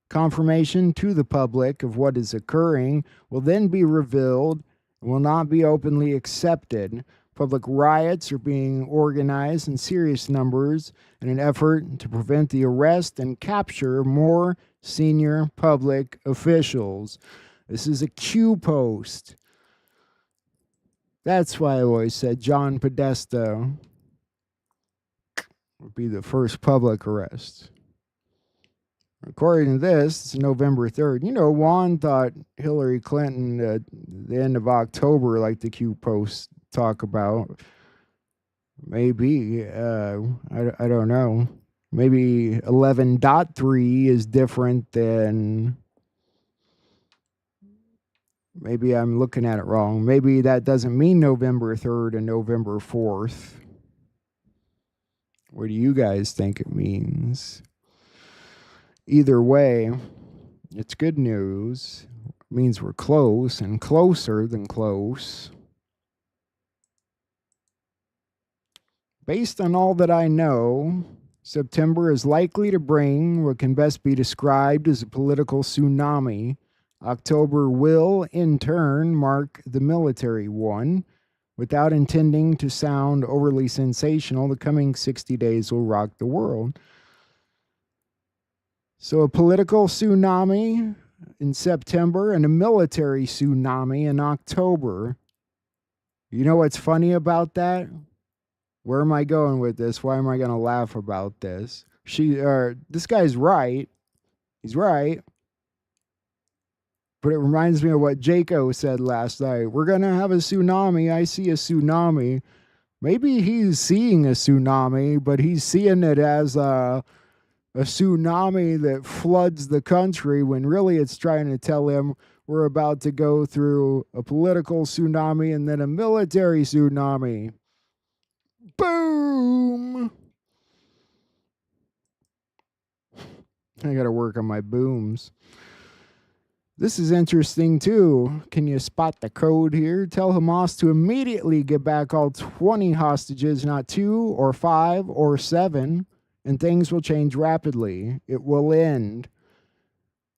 Confirmation to the public of what is occurring will then be revealed and will not be openly accepted. Public riots are being organized in serious numbers in an effort to prevent the arrest and capture of more senior public officials. This is a Q post. That's why I always said John Podesta would be the first public arrest. According to this, it's November 3rd. You know, Juan thought Hillary Clinton at the end of October, like the Q posts talk about. Maybe. I don't know. Maybe 11.3 is different than... Maybe I'm looking at it wrong. Maybe that doesn't mean November 3rd and November 4th. What do you guys think it means? Either way, it's good news. It means we're close and closer than close. Based on all that I know, September is likely to bring what can best be described as a political tsunami. October will, in turn, mark the military one. Without intending to sound overly sensational, the coming 60 days will rock the world. So a political tsunami in September and a military tsunami in October. You know what's funny about that? Where am I going with this? Why am I going to laugh about this? This guy's right. He's right. But it reminds me of what Jaco said last night. We're going to have a tsunami. I see a tsunami. Maybe he's seeing a tsunami, but he's seeing it as a tsunami that floods the country when really it's trying to tell him we're about to go through a political tsunami and then a military tsunami. Boom! I got to work on my booms. This is interesting too. Can you spot the code here? Tell Hamas to immediately get back all 20 hostages, not 2 or 5 or 7. And things will change rapidly. It will end.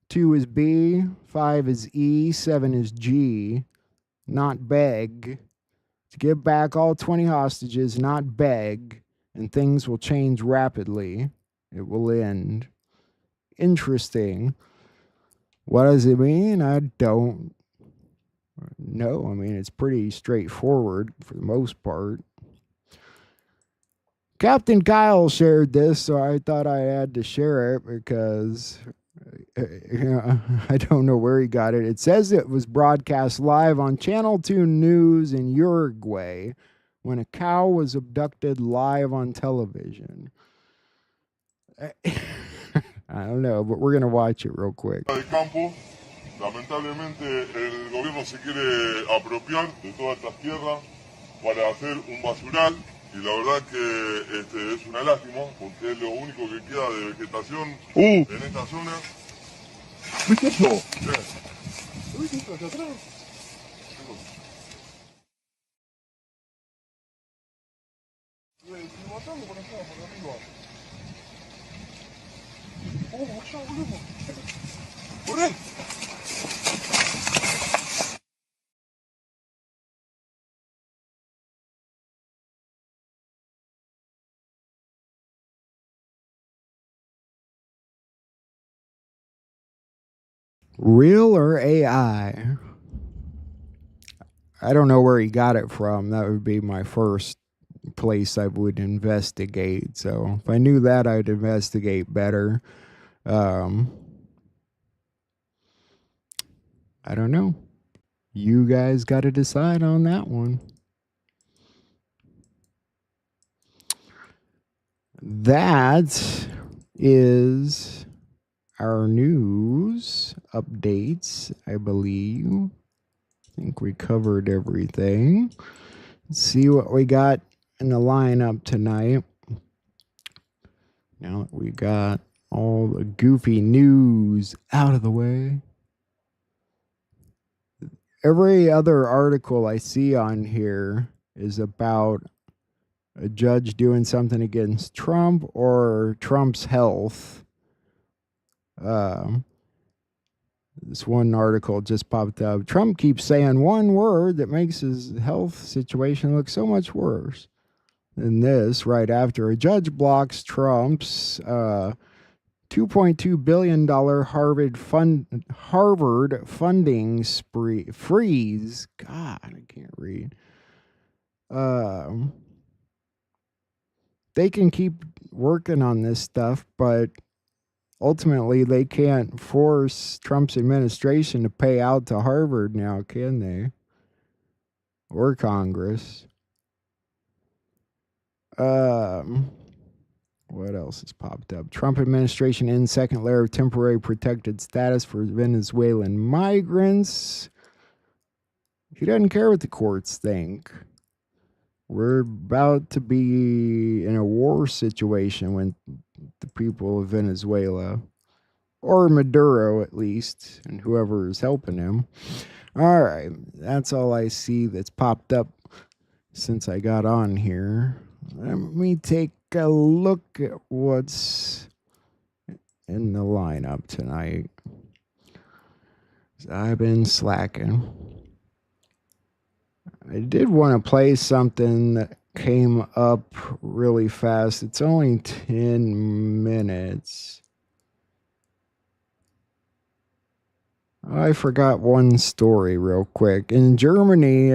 2 is B, 5 is E, 7 is G, not beg. To give back all 20 hostages, not beg, and things will change rapidly. It will end. Interesting. What does it mean? I don't know. I mean, it's pretty straightforward for the most part. Captain Kyle shared this, so I thought I had to share it because I don't know where he got it. It says it was broadcast live on Channel 2 News in Uruguay when a cow was abducted live on television. I don't know, but we're going to watch it real quick. De campo, lamentablemente el gobierno se quiere apropiar de todas estas tierras para hacer un basural y la verdad que es una lástima porque es lo único que queda de vegetación en esta zona. ¿Viste eso? ¿Lo viste eso hacia atrás? Si matamos por acá, por arriba. Ya volvemos. ¡Corre! Real or AI? I don't know where he got it from. That would be my first place I would investigate. So if I knew that, I'd investigate better. I don't know. You guys got to decide on that one. That is our news updates, I believe. I think we covered everything. Let's see what we got in the lineup tonight. Now that we got all the goofy news out of the way. Every other article I see on here is about a judge doing something against Trump or Trump's health. This one article just popped up. Trump keeps saying one word that makes his health situation look so much worse than this. Right after a judge blocks Trump's $2.2 billion Harvard funding freeze. God, I can't read. They can keep working on this stuff, but ultimately they can't force Trump's administration to pay out to Harvard now, can they? Or Congress. What else has popped up? Trump administration ends second layer of temporary protected status for Venezuelan migrants. He doesn't care what the courts think. We're about to be in a war situation with the people of Venezuela, or Maduro at least, and whoever is helping him. All right, that's all I see that's popped up since I got on here. Let me take a look at what's in the lineup tonight. I've been slacking. I did want to play something that came up really fast. It's only 10 minutes. I forgot one story real quick. In Germany,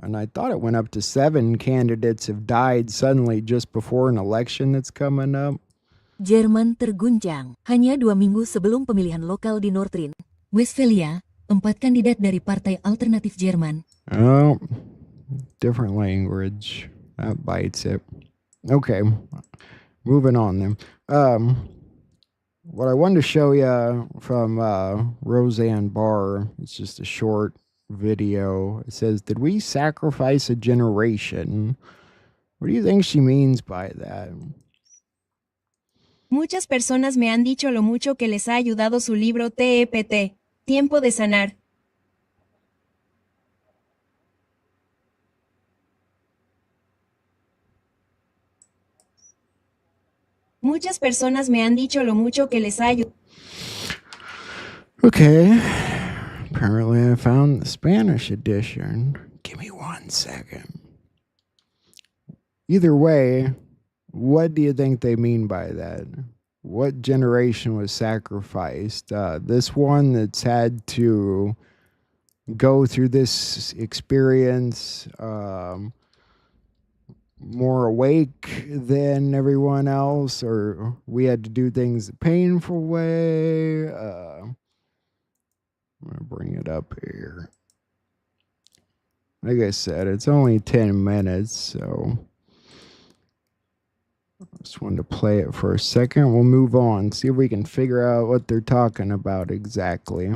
and I thought it went up to 7 candidates have died suddenly just before an election that's coming up. Jerman terguncang. Hanya 2 minggu sebelum pemilihan lokal di Nordrhein, Westphalia, 4 kandidat dari Partai Alternatif Jerman. Oh, different language. That bites it. Okay, moving on then. What I wanted to show you from Roseanne Barr, it's just a short video. It says, "Did we sacrifice a generation?" What do you think she means by that? Muchas personas me han dicho lo mucho que les ha ayudado su libro TEPT, Tiempo de Sanar. Muchas personas me han dicho lo mucho que les ha ayudado. Okay. Apparently I found the Spanish edition. Give me 1 second. Either way, what do you think they mean by that? what generation was sacrificed? This one that's had to go through this experience more awake than everyone else, or we had to do things the painful way. I'm gonna bring it up here. Like I said, it's only 10 minutes, so I just wanted to play it for a second. We'll move on, see if we can figure out what they're talking about exactly.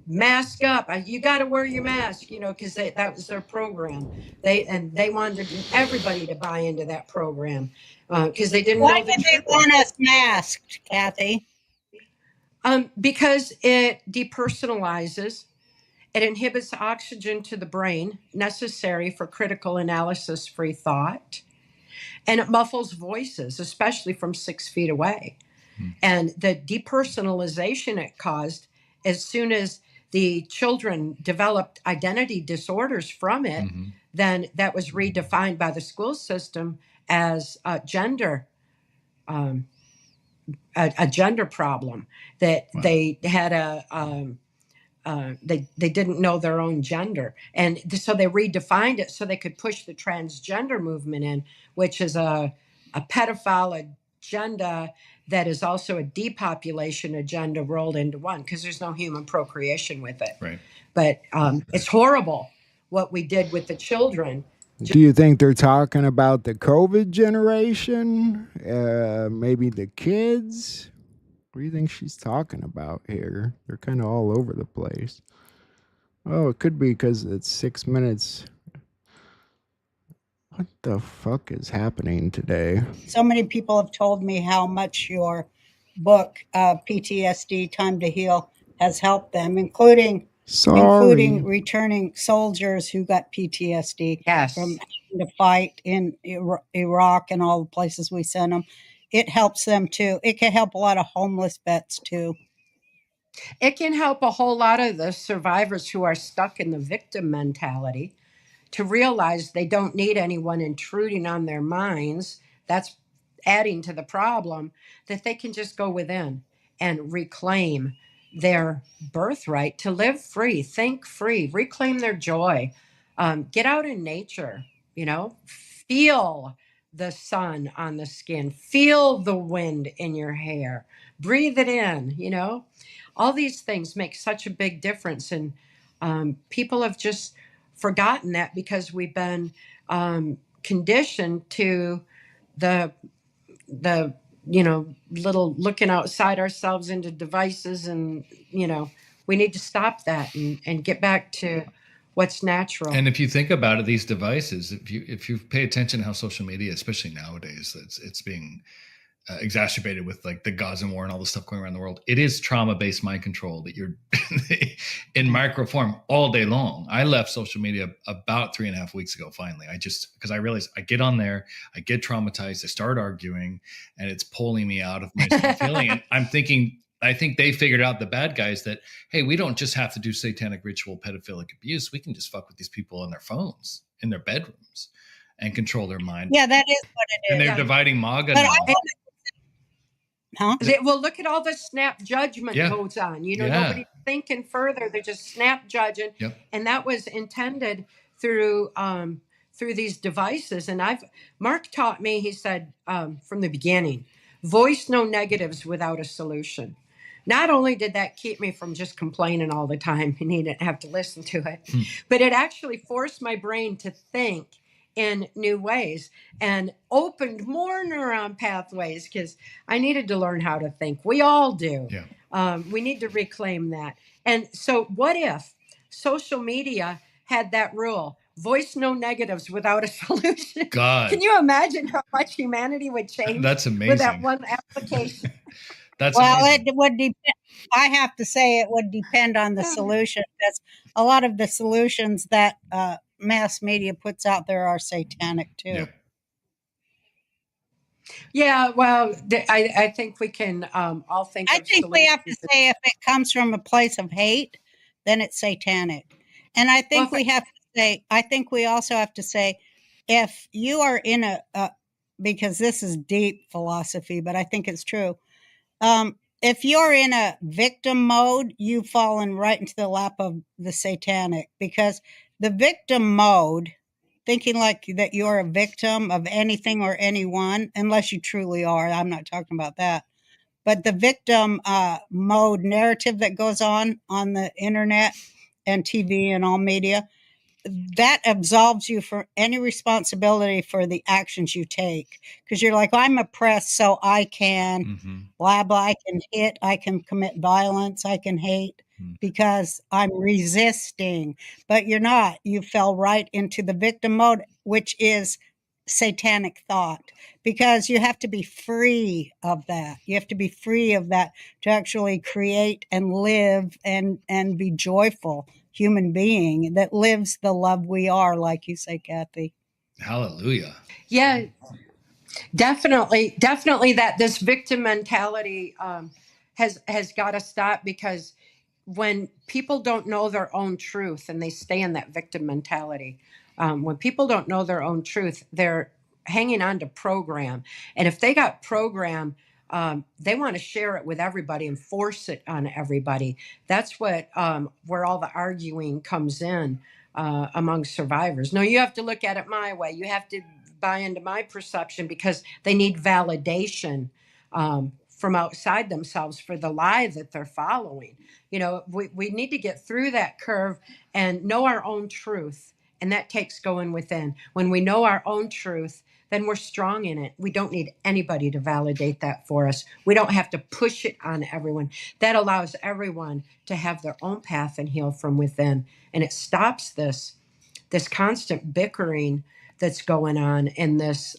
Mask up. You got to wear your mask, because that was their program. They wanted everybody to buy into that program because they didn't. Why know did they want us masked, Kathy? Because it depersonalizes. It inhibits oxygen to the brain necessary for critical analysis-free thought, and it muffles voices, especially from 6 feet away. And the depersonalization it caused, as soon as the children developed identity disorders from it, then that was redefined by the school system as gender, a gender problem, that they had they didn't know their own gender. And so they redefined it so they could push the transgender movement in, which is a pedophile agenda that is also a depopulation agenda rolled into one, because there's no human procreation with it. Right. But it's horrible what we did with the children. Do you think they're talking about the COVID generation? Maybe the kids? What do you think she's talking about here? They're kind of all over the place. Oh, it could be because it's 6 minutes. What the fuck is happening today? So many people have told me how much your book, PTSD, Time to Heal, has helped them, including returning soldiers who got PTSD from having to fight in Iraq and all the places we sent them. It helps them too. It can help a lot of homeless vets too. It can help a whole lot of the survivors who are stuck in the victim mentality to realize they don't need anyone intruding on their minds. That's adding to the problem, that they can just go within and reclaim their birthright to live free, think free, reclaim their joy, get out in nature, feel the sun on the skin, feel the wind in your hair, breathe it in, all these things make such a big difference. And people have just forgotten that because we've been conditioned to the little looking outside ourselves into devices, and we need to stop that and get back to what's natural. And if you think about it, these devices, if you pay attention to how social media, especially nowadays, it's being exacerbated with like the Gaza war and all the stuff going around the world. It is trauma-based mind control that you're in micro form all day long. I left social media about 3.5 weeks ago. Finally, because I realized I get on there, I get traumatized, I start arguing, and it's pulling me out of my feeling. And I'm thinking, I think they figured out, the bad guys, that, hey, we don't just have to do satanic ritual pedophilic abuse. We can just fuck with these people on their phones, in their bedrooms, and control their mind. Yeah, that is what it is. And they're dividing MAGA now. Well, look at all the snap judgment goes on. Nobody's thinking further. They're just snap judging. And that was intended through these devices. And Mark taught me, he said, from the beginning, voice no negatives without a solution. Not only did that keep me from just complaining all the time and he didn't have to listen to it, but it actually forced my brain to think in new ways and opened more neuron pathways, because I needed to learn how to think. We all do. We need to reclaim that. And so what if social media had that rule? Voice no negatives without a solution. God. Can you imagine how much humanity would change? That's amazing. With that one application. That's amazing. It would depend. I have to say it would depend on the solution, because a lot of the solutions that mass media puts out there are satanic too. Yeah, well, I think we can all think. I think we have to say, if it comes from a place of hate, then it's satanic. And I think we have to say, I think we also have to say, if you are in because this is deep philosophy, but I think it's true. If you're in a victim mode, you've fallen right into the lap of the satanic, because the victim mode, thinking like that you're a victim of anything or anyone, unless you truly are, I'm not talking about that. But the victim mode narrative that goes on the internet and TV and all media, that absolves you from any responsibility for the actions you take. Because you're like, I'm oppressed, so I can blah, blah, I can hit, I can commit violence, I can hate because I'm resisting. But you're not. You fell right into the victim mode, which is satanic thought, because you have to be free of that. You have to be free of that to actually create and live and be joyful human being that lives the love we are, like you say, Kathy. Hallelujah. Yeah, definitely that this victim mentality has got to stop, because when people don't know their own truth and they stay in that victim mentality, when people don't know their own truth, they're hanging on to program. And if they got program, they want to share it with everybody and force it on everybody. That's what where all the arguing comes in among survivors. No, you have to look at it my way. You have to buy into my perception, because they need validation from outside themselves for the lie that they're following. You know, we need to get through that curve and know our own truth. And that takes going within. When we know our own truth, then we're strong in it. We don't need anybody to validate that for us. We don't have to push it on everyone. That allows everyone to have their own path and heal from within. And it stops this constant bickering that's going on, and this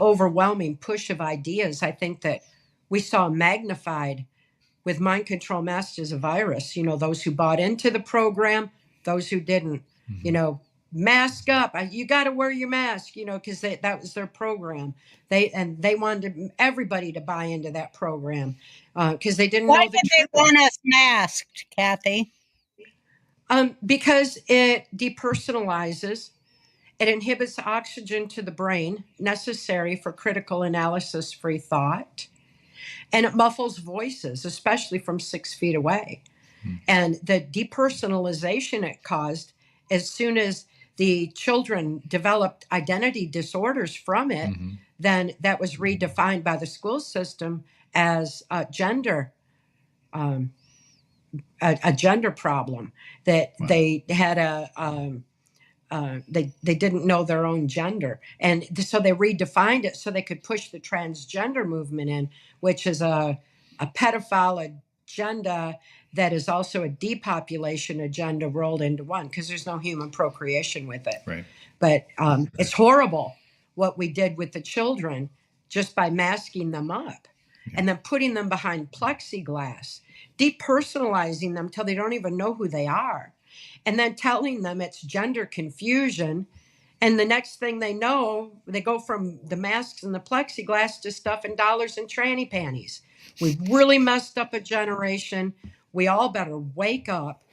overwhelming push of ideas. I think that we saw magnified with mind control masks as a virus. You know, those who bought into the program, those who didn't. You know, mask up. You got to wear your mask. You know, because that was their program. They wanted everybody to buy into that program because they didn't know the truth. Why did they want us masked, Kathy? Because it depersonalizes. It inhibits oxygen to the brain necessary for critical analysis-free thought. And it muffles voices, especially from 6 feet away. And the depersonalization it caused, as soon as the children developed identity disorders from it, then that was redefined by the school system as gender, a gender problem, that they had they didn't know their own gender. And so they redefined it so they could push the transgender movement in, which is a pedophile agenda that is also a depopulation agenda rolled into one, because there's no human procreation with it. Right. But it's horrible what we did with the children just by masking them up and then putting them behind plexiglass, depersonalizing them till they don't even know who they are, and then telling them it's gender confusion. And the next thing they know, they go from the masks and the plexiglass to stuffing dollars in tranny panties. We've really messed up a generation. We all better wake up,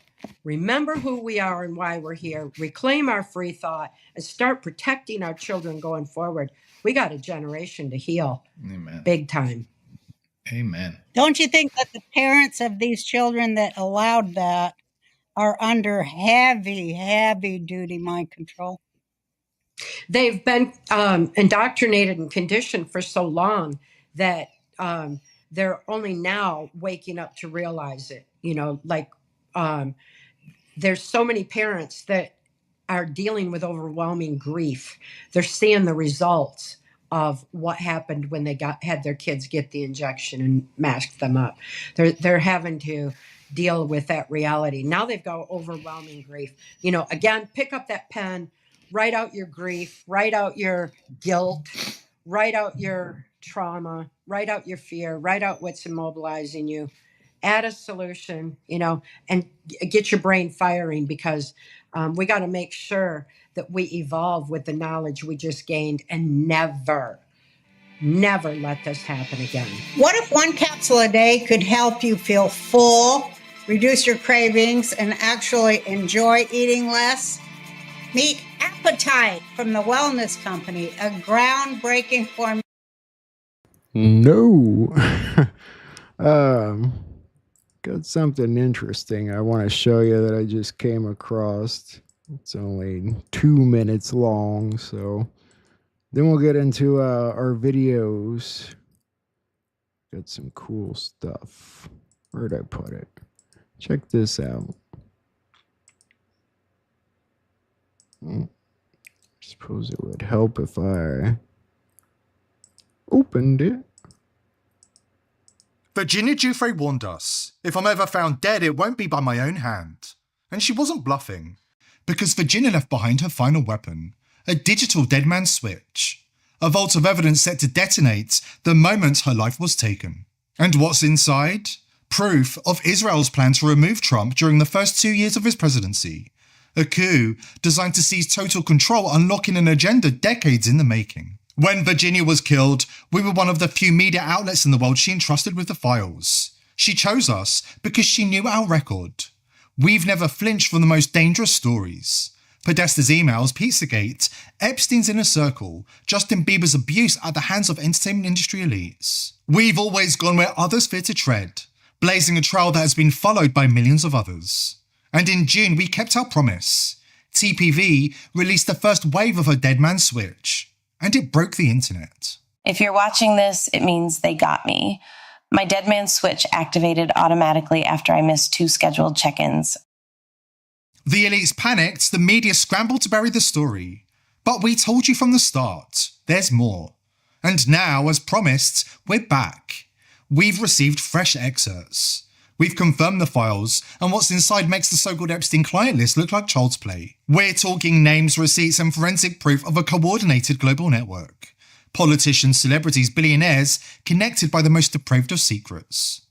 remember who we are and why we're here, reclaim our free thought, and start protecting our children going forward. We got a generation to heal. Amen. Big time. Amen. Don't you think that the parents of these children that allowed that are under heavy duty mind control? They've been indoctrinated and conditioned for so long that they're only now waking up to realize it. You know, like there's so many parents that are dealing with overwhelming grief. They're seeing the results of what happened when they had their kids get the injection and masked them up. They're having to deal with that reality. Now they've got overwhelming grief. You know, again, pick up that pen, write out your grief, write out your guilt, write out your trauma, write out your fear, write out what's immobilizing you, add a solution, you know, and get your brain firing, because we got to make sure that we evolve with the knowledge we just gained and never let this happen again. What if one capsule a day could help you feel full, reduce your cravings, and actually enjoy eating less? Meet Appetite from the Wellness Company, a groundbreaking formula. No. Got something interesting I want to show you that I just came across. It's only 2 minutes long, so then we'll get into our videos. Got some cool stuff. Where'd I put it? Check this out. I suppose it would help if I opened it. Virginia Giuffre warned us, if I'm ever found dead, it won't be by my own hand. And she wasn't bluffing, because Virginia left behind her final weapon, a digital dead man switch, a vault of evidence set to detonate the moment her life was taken. And what's inside? Proof of Israel's plan to remove Trump during the first 2 years of his presidency. A coup designed to seize total control, unlocking an agenda decades in the making. When Virginia was killed, we were one of the few media outlets in the world she entrusted with the files. She chose us because she knew our record. We've never flinched from the most dangerous stories. Podesta's emails, Pizzagate, Epstein's inner circle, Justin Bieber's abuse at the hands of entertainment industry elites. We've always gone where others fear to tread, blazing a trail that has been followed by millions of others. And in June, we kept our promise. TPV released the first wave of her Dead Man Switch, and it broke the internet. If you're watching this, it means they got me. My Dead Man Switch activated automatically after I missed 2 scheduled check-ins. The elites panicked, the media scrambled to bury the story. But we told you from the start, there's more. And now, as promised, we're back. We've received fresh excerpts. We've confirmed the files, and what's inside makes the so-called Epstein client list look like child's play. We're talking names, receipts, and forensic proof of a coordinated global network. Politicians, celebrities, billionaires, connected by the most depraved of secrets.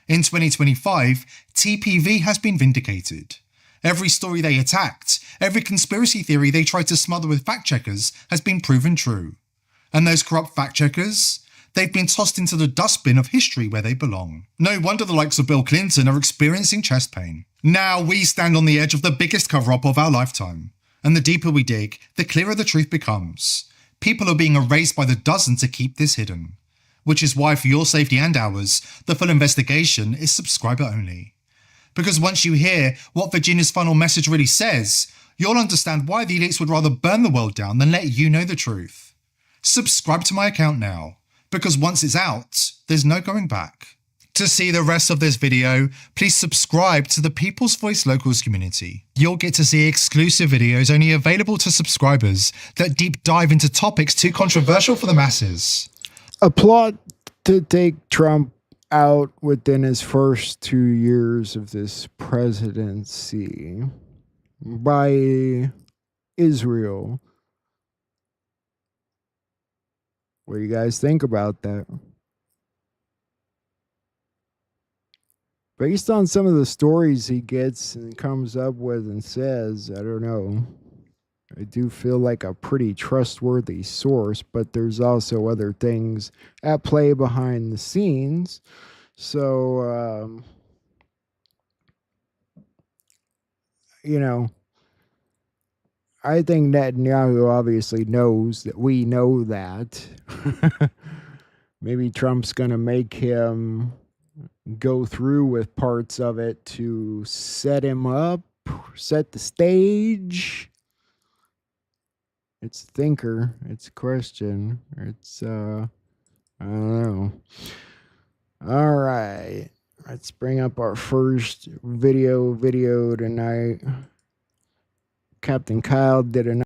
In 2025, TPV has been vindicated. Every story they attacked, every conspiracy theory they tried to smother with fact-checkers has been proven true. And those corrupt fact-checkers? They've been tossed into the dustbin of history where they belong. No wonder the likes of Bill Clinton are experiencing chest pain. Now we stand on the edge of the biggest cover-up of our lifetime. And the deeper we dig, the clearer the truth becomes. People are being erased by the dozen to keep this hidden. Which is why, for your safety and ours, the full investigation is subscriber only. Because once you hear what Virginia's final message really says, you'll understand why the elites would rather burn the world down than let you know the truth. Subscribe to my account now. Because once it's out, there's no going back. To see the rest of this video, please subscribe to the People's Voice Locals community. You'll get to see exclusive videos only available to subscribers that deep dive into topics too controversial for the masses. A plot to take Trump out within his first 2 years of this presidency by Israel. What do you guys think about that? Based on some of the stories he gets and comes up with and says, I don't know. I do feel like a pretty trustworthy source, but there's also other things at play behind the scenes. So, you know, I think Netanyahu obviously knows that we know that. Maybe Trump's going to make him go through with parts of it to set him up, set the stage. It's a thinker. It's a question. It's, I don't know. All right. Let's bring up our first video tonight. Captain Kyle did a